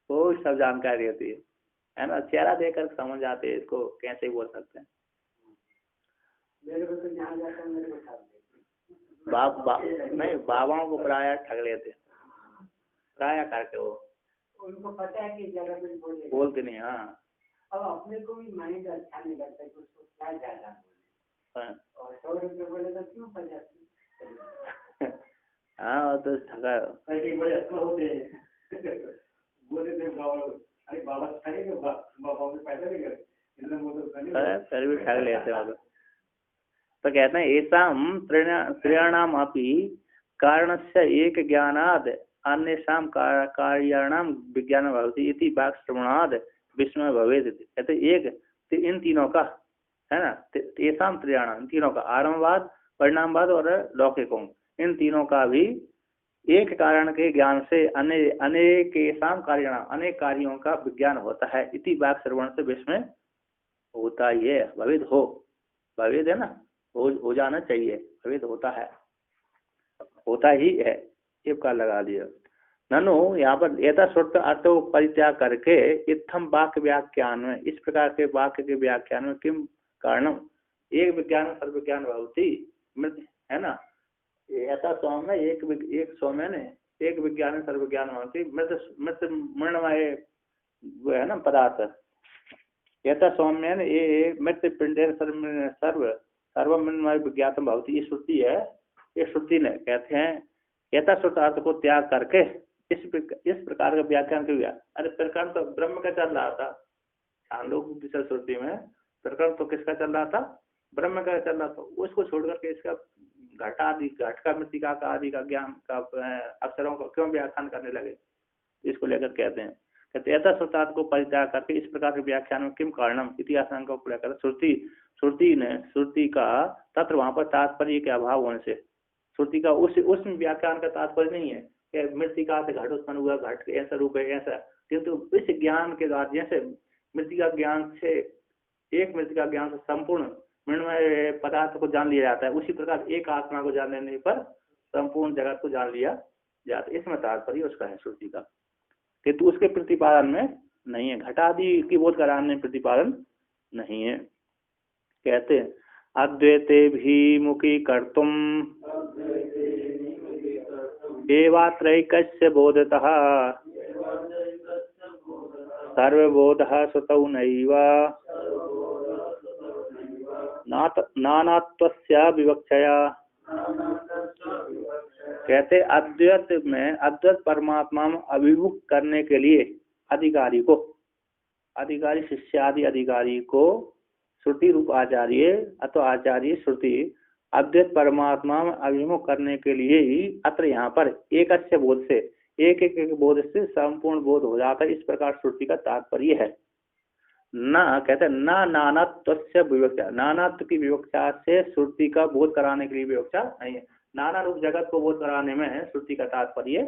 वो सब जानकारी रहती है ना, चेहरा देखकर समझ आते हैं इसको कैसे बोल सकते हैं। नहीं बाबाओं को प्राय ठग लेते हैं, प्राय करके वो उनको पता है कि ज्यादा कुछ बोलते नहीं। हाँ अब अपने को भी माइंड अच्छा नहीं लगता कि उसको क्या ज्यादा बोले, और 100 रुपये बोले तो क्यों 50। हाँ तो ठगा बड़े अच्छा होते बोले थे अरे बाबा बाबा में पैसा नहीं कर, फिर भी ठग लेते हैं। तो कहते हैं ऐसा हम त्रयाणाम अपि कारणस्य एक ज्ञानाद अन्येषां कार्याणाम विज्ञान भवति इति वाक् श्रवणाद विस्मय भवेत्। कहते एक इन तीनों का है ना, ऐसा त्रयाणाम तीनों का आरंभवाद परिणामवाद और लौकिकों, इन तीनों का भी एक कारण के ज्ञान से अनेकेषां कार्याणाम अनेक कार्यों का विज्ञान होता है। इति वाक् श्रवण से विस्मय होता ही है, भवेद हो, भवेद है ना, हो जाना चाहिए, भवेद होता है, होता ही है, ये का लगा दिया। ननु यहाँ पर यथाश्रुत अर्थ को परित्याग करके इत्थम वाक्य व्याख्यान में, इस प्रकार के वाक्य के व्याख्यान में किम कारणम एक विज्ञान सर्वविज्ञान भवति मृत है ना, ऐसा सौम्य एक सौम्य ने एक विज्ञान सर्वविज्ञान भवति मृत मृणमय है ना पदार्थ, यथा सौम्य ने ये मृत पिंड सर्वमृणमय विज्ञातम भवति, ये श्रुति है, ये श्रुति ने कहते हैं यथाश्रुत अर्थ को त्याग करके इस प्रकार का व्याख्यान किया। अरे प्रकरण तो ब्रह्म का चल रहा था, छांदोग्य श्रुति में प्रकरण तो किसका चल रहा था, ब्रह्म का चल रहा था, उसको छोड़ करके इसका घट आदि घट का मृतिका का आदि का ज्ञान का अक्षरों का क्यों व्याख्यान करने लगे, इसको लेकर कहते हैं कहते यथाश्रुतार्थ को परित्याग करके इस प्रकार के व्याख्यान में किम कारणम इतिहास को पूरा कर श्रुति का तत्र वहां पर तात्पर्य के अभाव होने से, श्रुति का उस व्याख्यान का तात्पर्य नहीं है कि मृतिका से घट उत्पन्न हुआ, घट ऐसा रूप है ऐसा, किंतु इस ज्ञान के द्वारा जैसे मृतिका ज्ञान से एक मृतिका ज्ञान से संपूर्ण मृण्मय पदार्थ को जान लिया जाता है, उसी प्रकार एक आत्मा को जान लेने पर संपूर्ण जगत को जान लिया जाता है। इसमें तात्पर्य उसका है श्रुति का, किंतु उसके प्रतिपादन में नहीं है, घटादि की बोध कराने में प्रतिपादन नहीं है। कहते अद्वैते भी मुखी कर्तुम एवात्रैकस्य बोधतः सर्वबोधः स्वतौ नैव नानात्वस्य विवक्षया। कहते अद्वैत में अद्वैत परमात्मा में अभिमुख करने के लिए अधिकारी शिष्यादि अधिकारी को श्रुति रूप आचार्य अथवा आचार्य श्रुति अद्वैत परमात्मा में अभिमुख करने के लिए ही अत्र यहाँ पर एकस्य बोध से एक बोध से संपूर्ण बोध हो जाता है, इस प्रकार श्रुति का तात्पर्य है। न कहते न नानात्वस्य विवक्षा, नानात्व की विवक्षा से श्रुति का बोध कराने के लिए विवक्षा नहीं है। नाना रूप जगत को बोध कराने में श्रुति का तात्पर्य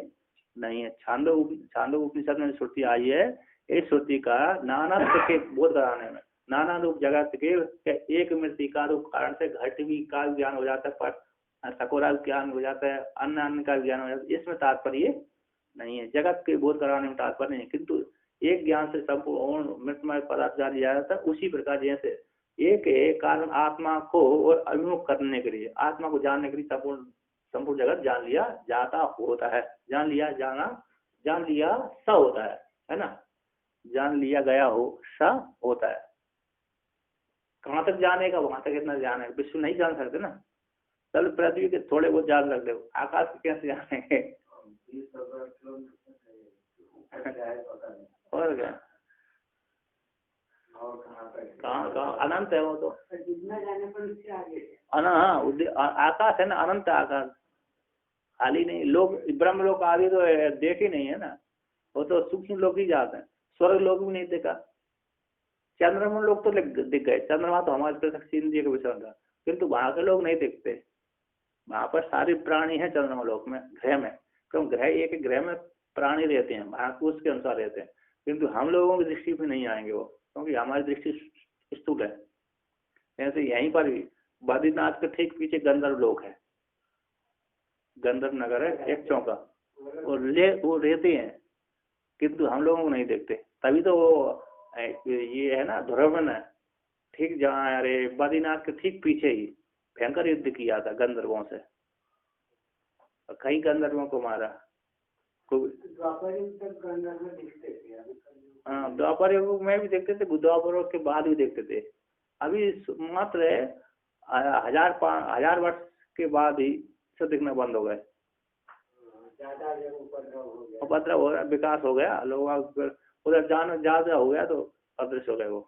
नहीं है। छांदोग्य उपनिषद में श्रुति आई है, इस श्रुति का नानात्व के बोध कराने में, नाना रूप जगत के एक मृतिका रूप कारण से घट भी का ज्ञान हो जाता है, पर सकोरा ज्ञान हो जाता है, अन्न का ज्ञान हो जाता है, इसमें तात्पर्य नहीं है। जगत के बोध कराने में तात्पर्य नहीं है, किंतु एक ज्ञान से संपूर्ण मृतमय पदार्थ जान लिया जाता है, उसी प्रकार जैसे एक कारण आत्मा को और अभिमुख करने के लिए, आत्मा को जानने के लिए संपूर्ण जगत जान लिया जाता होता है। जान लिया सा होता है ना, जान लिया गया हो सा होता है। कहाँ तक जानेगा, वहां तक इतना जान है, विश्व नहीं जान सकते ना। चल पृथ्वी के थोड़े बहुत जान सकते हो, आकाश के कैसे जानेंगे? और क्या, कहाँ अनंत है वो तो, आकाश है ना, अनंत आकाश, खाली नहीं। लोग ब्रह्म लोग आदि तो देखे नहीं है ना, वो तो सूक्ष्म लोग ही जाते हैं, स्वर्ग लोग भी नहीं देखा। चंद्रमा लोग तो दिख गए, चंद्रमा तो हमारे प्रत्यक्ष इंद्रिय का विषय था, किंतु वहां के लोग नहीं दिखते। वहां पर सारे प्राणी है चंद्रमा लोक में, ग्रह में, क्योंकि एक ग्रह में प्राणी रहते हैं, वहां उसके अनुसार रहते हैं, किंतु हम लोगों की दृष्टि में नहीं आएंगे वो, क्योंकि हमारी दृष्टि स्थूल है। ऐसे यहीं पर भी बद्रीनाथ के ठीक पीछे गंधर्व लोक है, गंधर्व नगर है एक चौका, वो रहते हैं, किंतु हम लोगों को नहीं देखते। तभी तो वो ये है ना ध्रुवन है, ठीक जहाँ, अरे बद्रीनाथ के ठीक पीछे ही भयंकर युद्ध किया था गंधर्वों से, कई गंधर्वों को मारा। हाँ, द्वापर युग में भी देखते थे, द्वापर युग के बाद भी देखते थे। अभी मात्र 1000 वर्ष के बाद ही से दिखना बंद हो गए, उपद्रव हो गया, विकास हो गया, लोग उधर जाना ज्यादा हो गया तो अदृश्य हो गए वो।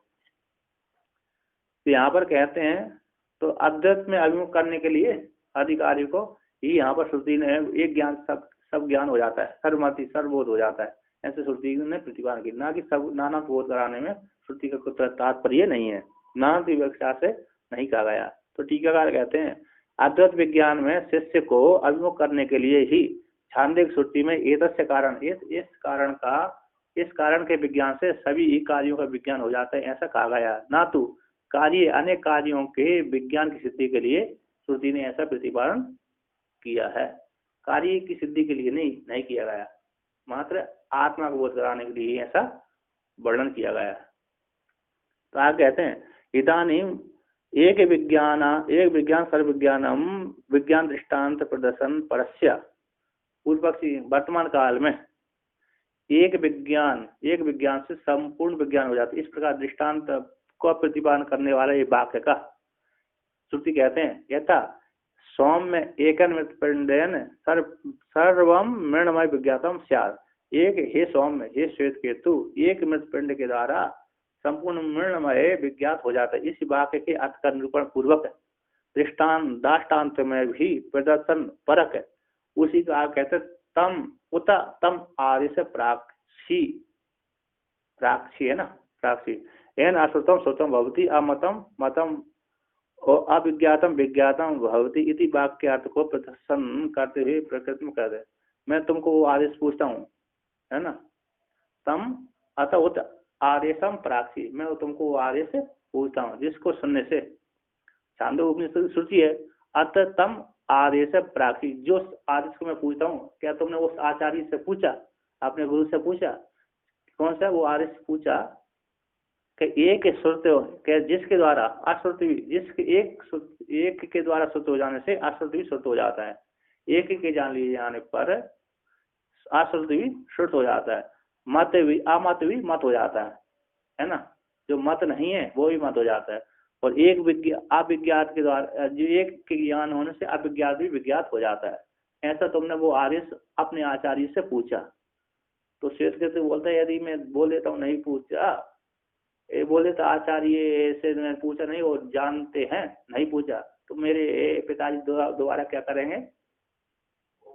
तो यहाँ पर कहते हैं तो अद्वैत में अभिमुख करने के लिए अधिकारी को ही यहाँ पर श्रुति ने एक ज्ञान सब ज्ञान हो जाता है, सर्वमति सर्वबोध हो जाता है, ऐसे श्रुति ने प्रतिपादन की। ना कि सब नाना बोध कराने में श्रुति का तात्पर्य नहीं है, नाना विवक्षा से नहीं कहा गया। तो टीकाकार कहते हैं अद्वैत विज्ञान में शिष्य को अभिमुख करने के लिए ही छांदोग्य श्रुति में एतस्य कारण, इस कारण के विज्ञान से सभी कार्यों का विज्ञान हो जाता है, ऐसा कहा गया। ना तो कार्य अनेक कार्यों के विज्ञान की सिद्धि के लिए श्रुति ने ऐसा प्रतिपादन किया है, कार्य की सिद्धि के लिए नहीं किया गया, मात्र आत्मा को बोध कराने के लिए ऐसा वर्णन किया गया। तो आगे कहते हैं इदानीं एक विज्ञान सर्वविज्ञानम विज्ञान दृष्टांत प्रदर्शन परस्य। पूर्व पक्षी वर्तमान काल में एक विज्ञान से संपूर्ण विज्ञान हो जाता है, इस प्रकार दृष्टांत को प्रतिपादन करने वाला ये वाक्य का श्रुति कहते हैं यथा सौम्य एकन मृतपिंडेन सर्वम मृण्मय विज्ञातम स्यात्। एक हे सौम्य, हे श्वेत केतु, एक मृतपिंड के द्वारा संपूर्ण मृण्मय विज्ञात हो जाता है। इस वाक्य के अर्थ का निरूपण पूर्वक दाष्टान्त में भी प्रदर्शन परक है, उसी का कहते तम उत तम आदि से प्राक्षी प्राक्षी है ना, प्राक्षी। एन अश्रुतम श्रुतम भवती, अमतम मतम और अविज्ञातम विज्ञातम भवती इति वाक्यार्थ को प्रदर्शन करते हुए प्रकृति में कर दे। मैं तुमको वो आदेश पूछता हूँ, है ना, तम अतः उत आदेशम प्राक्षी, मैं तुमको वो आदेश पूछता हूँ जिसको सुनने से, छांदोग्य उपनिषद की श्रुति है, अतः तम आदेश प्राक्षी, जो आदेश को मैं पूछता हूँ, क्या तुमने उस आचार्य से पूछा, अपने गुरु से पूछा, कौन सा वो आदेश पूछा कि एक श्रुत के जिसके द्वारा अश्रुत भी, जिसके एक के द्वारा श्रुत हो जाने से अश्रुत भी श्रुत हो जाता है, एक के जान लिए जाने पर अश्रुत भी श्रुत हो जाता है, मत भी अमत भी मत हो जाता है ना, जो मत नहीं है वो भी मत हो जाता है, और एक अविज्ञात के द्वारा, जो एक के ज्ञान होने से अविज्ञात भी विज्ञात हो जाता है। ऐसा तुमने वो आदेश अपने आचार्य से पूछा। तो श्वेत केतु बोलता है यदि मैं बोल देता हूँ नहीं पूछा, ये बोले तो आचार्य से मैं पूछा नहीं, वो जानते हैं नहीं पूछा, तो मेरे पिताजी दोबारा क्या करेंगे,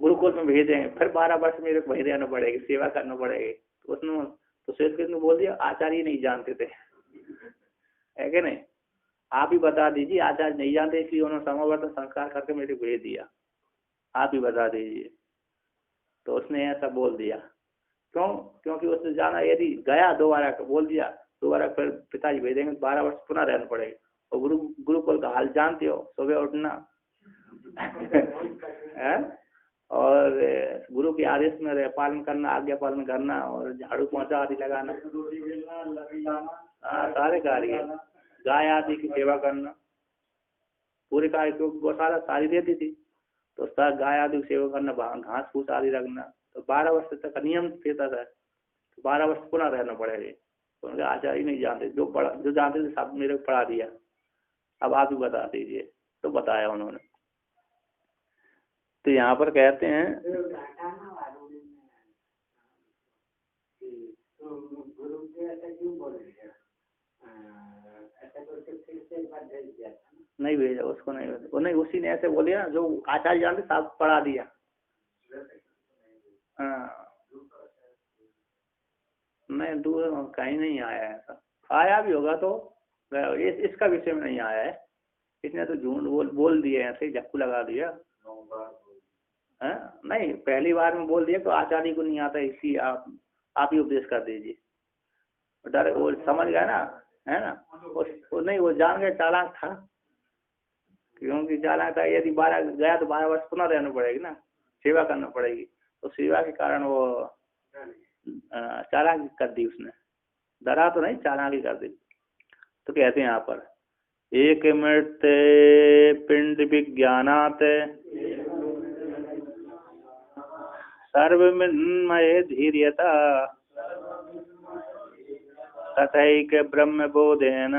गुरुकुल में भेजेंगे, फिर 12 वर्ष मेरे को वहीं रहना पड़ेगी, सेवा करना पड़ेगी। तो उसने तो श्वेत केतु ने बोल दिया आचार्य नहीं जानते थे, है कि नहीं, आप ही बता दीजिए, आचार्य नहीं जानते इसलिए उन्होंने समावर्तन संस्कार करके मेरे को भेज दिया, आप ही बता दीजिए। तो उसने ऐसा बोल दिया, क्यों, क्योंकि उसने जाना यदि गया दोबारा बोल दिया, दोबारा फिर पिताजी भेजेंगे, 12 वर्ष पुनः रहना पड़ेगा। और गुरुकुल का हाल जानते हो, सुबह उठना है और गुरु के आदेश में पालन करना, आज्ञा पालन करना, और झाड़ू पोंछा आदि लगाना, सारे कार्य, गाय आदि की सेवा करना, पूरे कार्य को गौशाला सारी देती थी, तो गाय आदि की सेवा करना, घास फूस आदि रखना, तो 12 वर्ष तक नियम देता था, तो 12 वर्ष पुनः रहना पड़ेगा। तो उनके आचार्य नहीं जानते, जो जानते थे सब मेरे को पढ़ा दिया, अब आप ही बता दीजिए, तो बताया उन्होंने। तो यहाँ पर कहते हैं नहीं भेजा, उसको नहीं भेजा, वो नहीं, उसी ने ऐसे बोल दिया, जो आचार्य जानते सब पढ़ा दिया। हाँ नहीं, दूर कहीं नहीं आया है ऐसा, आया भी होगा तो इसका विषय में नहीं आया है, इसने तो झूठ बोल दिए, ऐसे ही झक्कू लगा दिया। नहीं, पहली बार में बोल दिया तो आचार्य को नहीं आता, इसी आप ही उपदेश कर दीजिए, डर वो समझ गया ना, है ना, वो नहीं, वो जान गया, चालाक था, क्योंकि चालाक था, यदि 12 गया तो 12 वर्ष पुनः रहना पड़ेगी ना, सेवा करना पड़ेगी, तो सेवा के कारण वो चालाकी कर दी उसने, डरा तो नहीं, चालाकी कर दी। तो कहते हैं यहाँ पर एक मृत पिंड विज्ञानात सर्वमय धीर्यता तथैक ब्रह्म बोधेन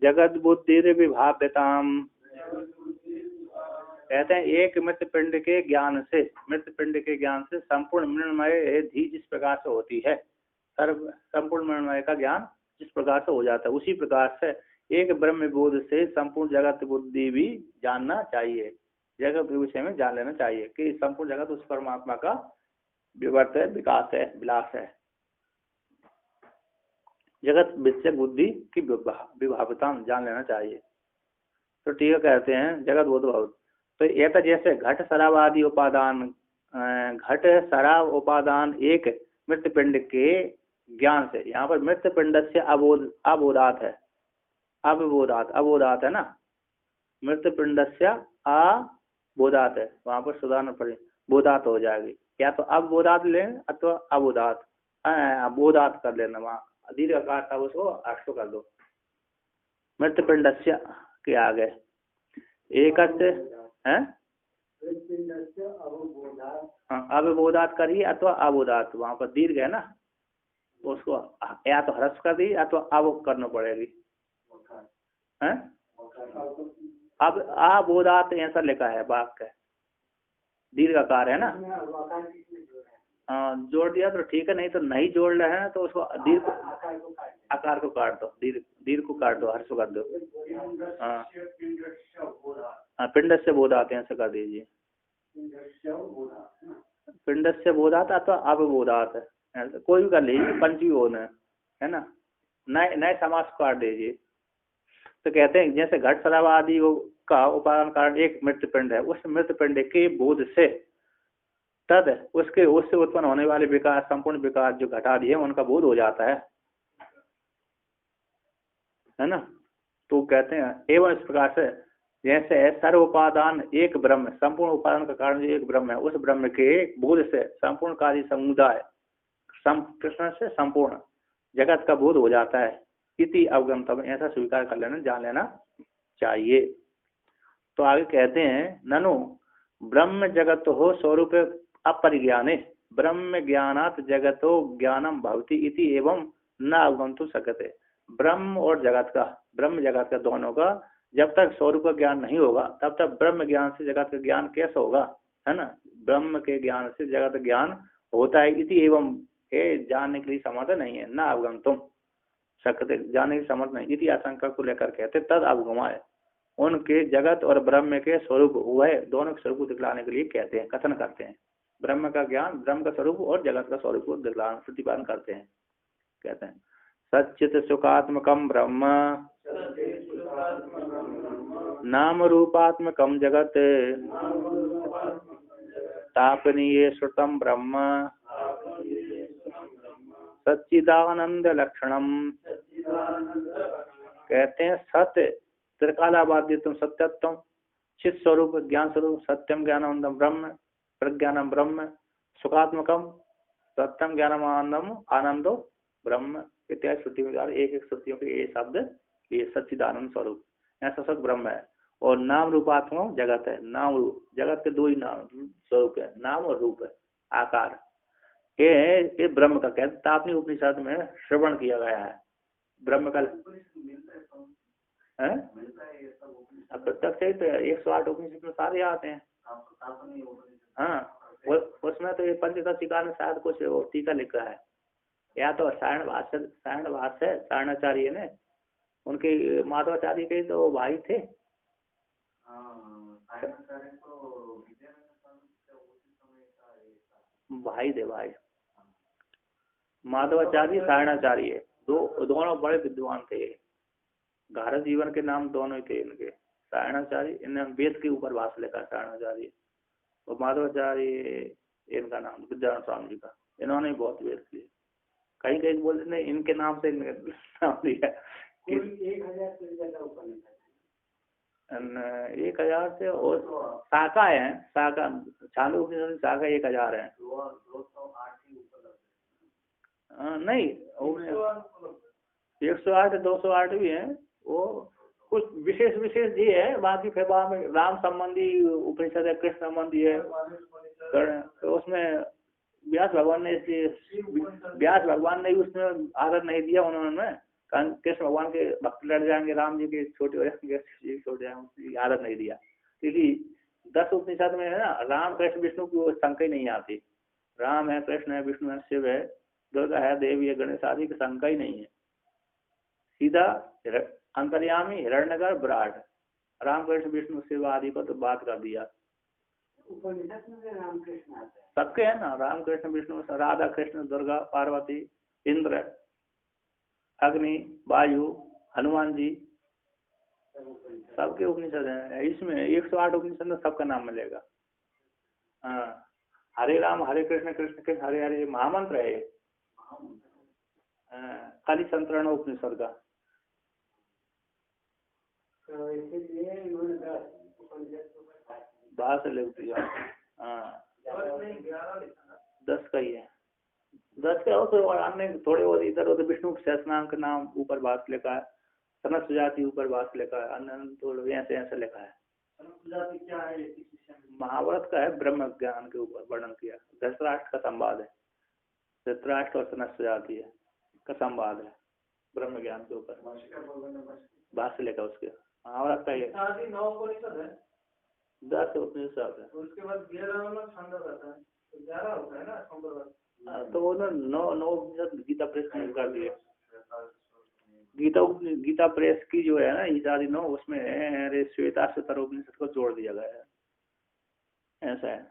जगत बुद्धि विभाव्यताम। कहते हैं एक मृत पिंड के ज्ञान से, मृत पिंड के ज्ञान से संपूर्ण मृण्मय धी जिस प्रकार से होती है, संपूर्ण मृण्मय का ज्ञान जिस प्रकार से हो जाता है, उसी प्रकार से एक ब्रह्म बोध से संपूर्ण जगत बुद्धि भी जानना चाहिए, जगत के विषय में जान लेना चाहिए कि संपूर्ण जगत उस परमात्मा का विवर्त है, विकास है, विलास है। जगत विषय बुद्धि की विभावता जान लेना चाहिए। तो ठीक है, कहते हैं जगत बोध बहुत, तो ये तो जैसे घट शराब आदि उपादान, घट शराब उपादान एक मृत पिंड के ज्ञान से, यहाँ पर मृत पिंड से अबोधात है, अबोधात है ना, मृत पिंड से अबोधात है, वहां पर सुधारना पड़े, बोधात हो जाएगी, या तो अब बोधात लें अथवा अबोधात, बोधात कर लेना, वहाँ दीर्घ आकार था उसको अष्ट कर दो, मृत पिंड के आगे एक है, अबोधात करिए अथवा अबोधात, वहां पर दीर्घ है ना, उसको या तो ह्रस्व कर दी अथवा अब करना पड़ेगी, है अब अबोधात ऐसा लिखा है, वाक्य दीर्घ आकार है ना, जोड़ दिया तो ठीक है, नहीं तो नहीं जोड़ रहे हैं तो उसको दीर्घ आकार को काट दो, दीर्घ को काट दो, हर्ष कर दो, हाँ पिंड से बोधात ऐसा कर दीजिए, पिंड से बोधात अथवा अबोधात है, कोई भी कर लीजिए, पंचवी होना है ना, नए नए समास को काट दीजिए। तो कहते हैं जैसे घट शराब आदि का उपादान कारण एक मृत पिंड है, उस मृत पिंड के बोध से तद उसके उससे उत्पन्न होने वाले विकार, संपूर्ण विकार जो घटादि है उनका बोध हो जाता है ना। तो कहते हैं एवं इस प्रकार से जैसे सर्व उपादान एक ब्रह्म, संपूर्ण उपादान का कारण जो एक ब्रह्म है, उस ब्रह्म के बोध से संपूर्ण कार्य समुदाय कृष्ण से संपूर्ण जगत का बोध हो जाता है। इति अवगमतम, ऐसा स्वीकार कर लेना, जान लेना चाहिए। तो आगे कहते हैं ननु ब्रह्म जगत हो स्वरूप अपरिज्ञाने ब्रह्म ज्ञानात् जगतो ज्ञानम भवति इति एवं न अवगंतुम शक्यते। ब्रह्म और जगत का, ब्रह्म जगत का दोनों का जब तक स्वरूप का ज्ञान नहीं होगा तब तक ब्रह्म ज्ञान से जगत का ज्ञान कैसे होगा, है ना। ब्रह्म के ज्ञान से जगत ज्ञान होता है। इति एवं ये जानने के लिए समर्थ नहीं है, न अवगंतुम शक्यते, जानने की समर्थ नहीं। इति आशंका को लेकर कहते तद अवगमाय, उनके जगत और ब्रह्म के स्वरूप वह दोनों के स्वरूप दिखलाने के लिए कहते हैं, कथन करते हैं। ब्रह्म का ज्ञान, ब्रह्म का स्वरूप और जगत का स्वरूप को दिखलाना प्रतिपादन करते हैं। कहते हैं सच्चित सुखात्मकम ब्रह्म नाम रूपात्मकम जगत तापनीय श्रुतम ब्रह्म सच्चिदानंद लक्षणम। कहते हैं सत्य त्रिकालाबाद्यत्व सत्यत्व चित स्वरूप ज्ञान स्वरूप सत्यम ज्ञानम ब्रह्म प्रज्ञानम ब्रह्म सुखात्मकम सत्यम ज्ञानम आनंदम आनंदो ब्रह्म इत्यादि श्रुति में एक एक श्रुतियों के ये शब्द ये सच्चिदानंद स्वरूप ऐसा सब ब्रह्म है। और नाम रूपात्मक जगत है, नाम रूप जगत के दो ही नाम स्वरूप है, नाम और रूप है, आकार। ये ब्रह्म का कहते तापनी उपनिषद में श्रवण किया गया है। ब्रह्म का प्रत्यक्ष ही तो 108 उपनिषद में सारे आते हैं। हाँ उसमें तो ये पंचदशिका में शायद कुछ टीका लिखा है, या तो सारण भाष्य सारणाचार्य ने, उनके माधवाचार्य के तो भाई थे। भाई थे भाई, माधवाचार्य सारणाचार्य दोनों बड़े विद्वान थे। भारत जीवन के नाम दोनों ही थे इनके। सारणाचार्य इन्हें वेद के ऊपर भाष्य लिखा सारणाचार्य, और माधवाचार्य इनका नाम विद्यारण स्वामी जी का। इन्होंने बहुत वेद किए। कहीं कहीं बोलते नहीं इनके नाम से नाम दिया 1000 से और शाखा है, शाखा चालू उपनिषद शाखा 1000 है। नहीं 108 208 भी है, वो कुछ विशेष जी है। बाकी फिर बाद में राम संबंधी उपनिषद है, कृष्ण संबंधी है, तो उसमें व्यास भगवान ने उसमें आदर नहीं दिया उन्होंने। कृष्ण भगवान के भक्त लड़ जाएंगे, राम जी के छोटे हो जाएंगे, छोटे जाएंगे, आदर नहीं दिया। क्योंकि 10 उपनिषद में है ना, राम कृष्ण विष्णु की शंका ही नहीं आती। राम है, कृष्ण है, विष्णु है, शिव है, दुर्गा है, देवी है, गणेश आदि की शंका ही नहीं है। सीधा अंतर्यामी हिरण्यगर विराट, राम कृष्ण विष्णु शिव आदि को तो बात कर दिया। सबके है ना, राम कृष्ण विष्णु, राधा कृष्ण, दुर्गा पार्वती, इंद्र, अग्नि, वायु, हनुमान जी, सबके उपनिषद हैं। इसमें 108 उपनिषद में सबका नाम मिलेगा। हाँ, हरे राम हरे कृष्ण कृष्ण कृष्ण हरे हरे महामंत्र है। काली संतरण उपनिषद का। बाहर से लिख दिया। हाँ 10 का ही है, 10 का हो तो अन्य थोड़े और इधर उधर विष्णु सहस्रनाम का नाम ऊपर बात लिखा है, सनत सुजाति ऊपर बात लिखा है, अन्य थोड़े ऐसे ऐसे लिखा है। क्या है? महाभारत का है, ब्रह्म ज्ञान के ऊपर वर्णन किया। धृतराष्ट्र का संवाद है, धृतराष्ट्र और सनत सुजाति है का संवाद है ब्रह्म ज्ञान के ऊपर, भाष्य लिखा उसके। महाभारत का ये 10 उपनिषद है। उसके बाद 11 में छंद रहता है, 11 होता है ना संप्रदाय। तो उन्होंने 9 उपनिषद गीता प्रेस में कर दिए। गीता प्रेस की जो है ना इत्यादि 9, उसमें श्वेता श्वेतर उपनिषद को जोड़ दिया गया है, ऐसा है।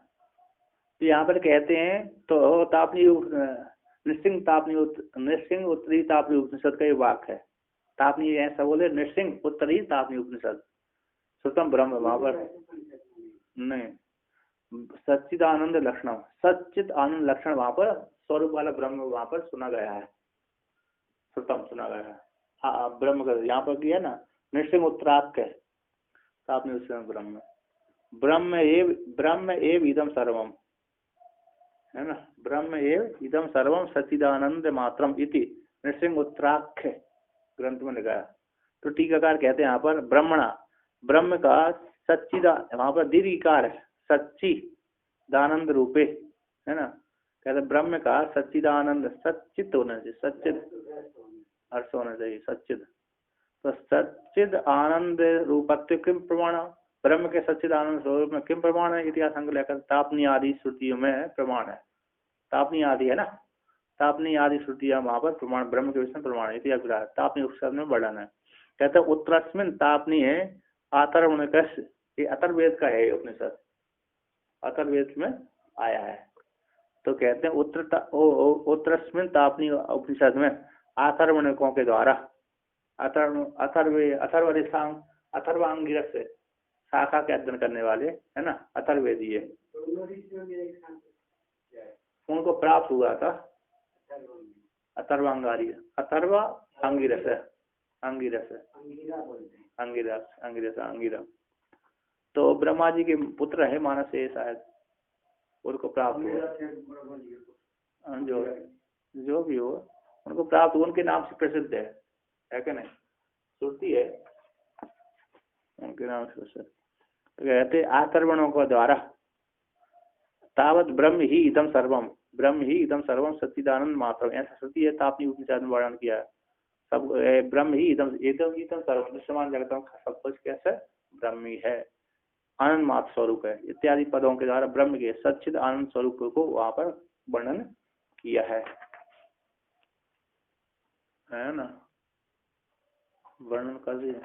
तो यहाँ पर कहते हैं तो तापनी नृसिंह उत्तरी तापनी उपनिषद का ये वाक्य है। तापनी ऐसा बोले, नृसिंह उत्तरी तापनी उपनिषद, श्रुतम ब्रह्म, वहां पर नहीं, सच्चिदानंद लक्षणम, सच्चिद आनंद लक्षण वहां पर स्वरूप वाला ब्रह्म वहां पर सुना गया है, श्रुतम सुना गया है। हाँ ब्रह्म का यहाँ पर किया ना, नृसिंह उत्तराक है तापनी उपनिषद ब्रह्म, ब्रह्म एव इदम सर्वम, है ना, ब्रह्म एव इदम सर्वम सच्चिदानंद मात्रम इति नृसिंह उत्तराख्य ग्रंथ में लिखा है। तो टीकाकार कहते हैं यहाँ पर ब्रह्मणा, ब्रह्म का सच्चिदा, वहां पर दीर्घिकार है, सच्चिदानंद रूपे, है ना, कहते ब्रह्म का सच्चिदानंद, सच्चित होना चाहिए, सच्चिद अर्थ होना चाहिए, सच्चिद। तो सच्चिद आनंद रूपत्व किम प्रमाण, ब्रह्म के सच्चिद आनंद स्वरूप में किम प्रमाण है, इतिहास अंग लेकर तापनी आदि श्रुतियों में प्रमाण है। तापनी आदि है ना, तापनी आदि श्रुतियां वहां पर प्रमाण, ब्रह्म के विषय में प्रमाण है, इतिहास तापनी उपनिषद में वर्णन है। कहते हैं उत्तरस्मिन तापनी है आतर्वण कश, ये अथर्ववेद का है उपनिषद, अथर्ववेद में आया है। तो कहते हैं उत्तरस्मिन तापनी उपनिषद में अथर्वणकों के द्वारा, अथर्वांगिरस से शाखा के अध्ययन करने वाले, है ना, अथर्ववेदी है, उनको प्राप्त हुआ था अथर्वांगारी, अथर्वा अंगिरस है, अंगिरस है, अंगिरस, अंगिरस, अंगिरा। तो ब्रह्मा जी के पुत्र है मानस से शायद, उनको प्राप्त हुआ, जो भी हो उनको प्राप्त, उनके नाम से प्रसिद्ध है क्या नहीं, श्रुति है उनके नाम से प्रसिद्ध। तो कहते आतर्वणों को द्वारा तावत ब्रह्म ही इदम सर्वम, ब्रह्म ही इदम सर्वम सच्चिदानंद मात्र, ऐसा श्रुति है, तापनी उपनिषद में वर्णन किया है। सब ब्रह्म ही इदम इदम इदम सर्वम, दृश्यमान जगतों का सब कुछ कैसे ब्रह्म ही है, आनंद मात्र स्वरूप है, इत्यादि पदों के द्वारा ब्रह्म के सच्चिद आनंद स्वरूप को वहां पर वर्णन किया है ना, वर्णन कर दिया।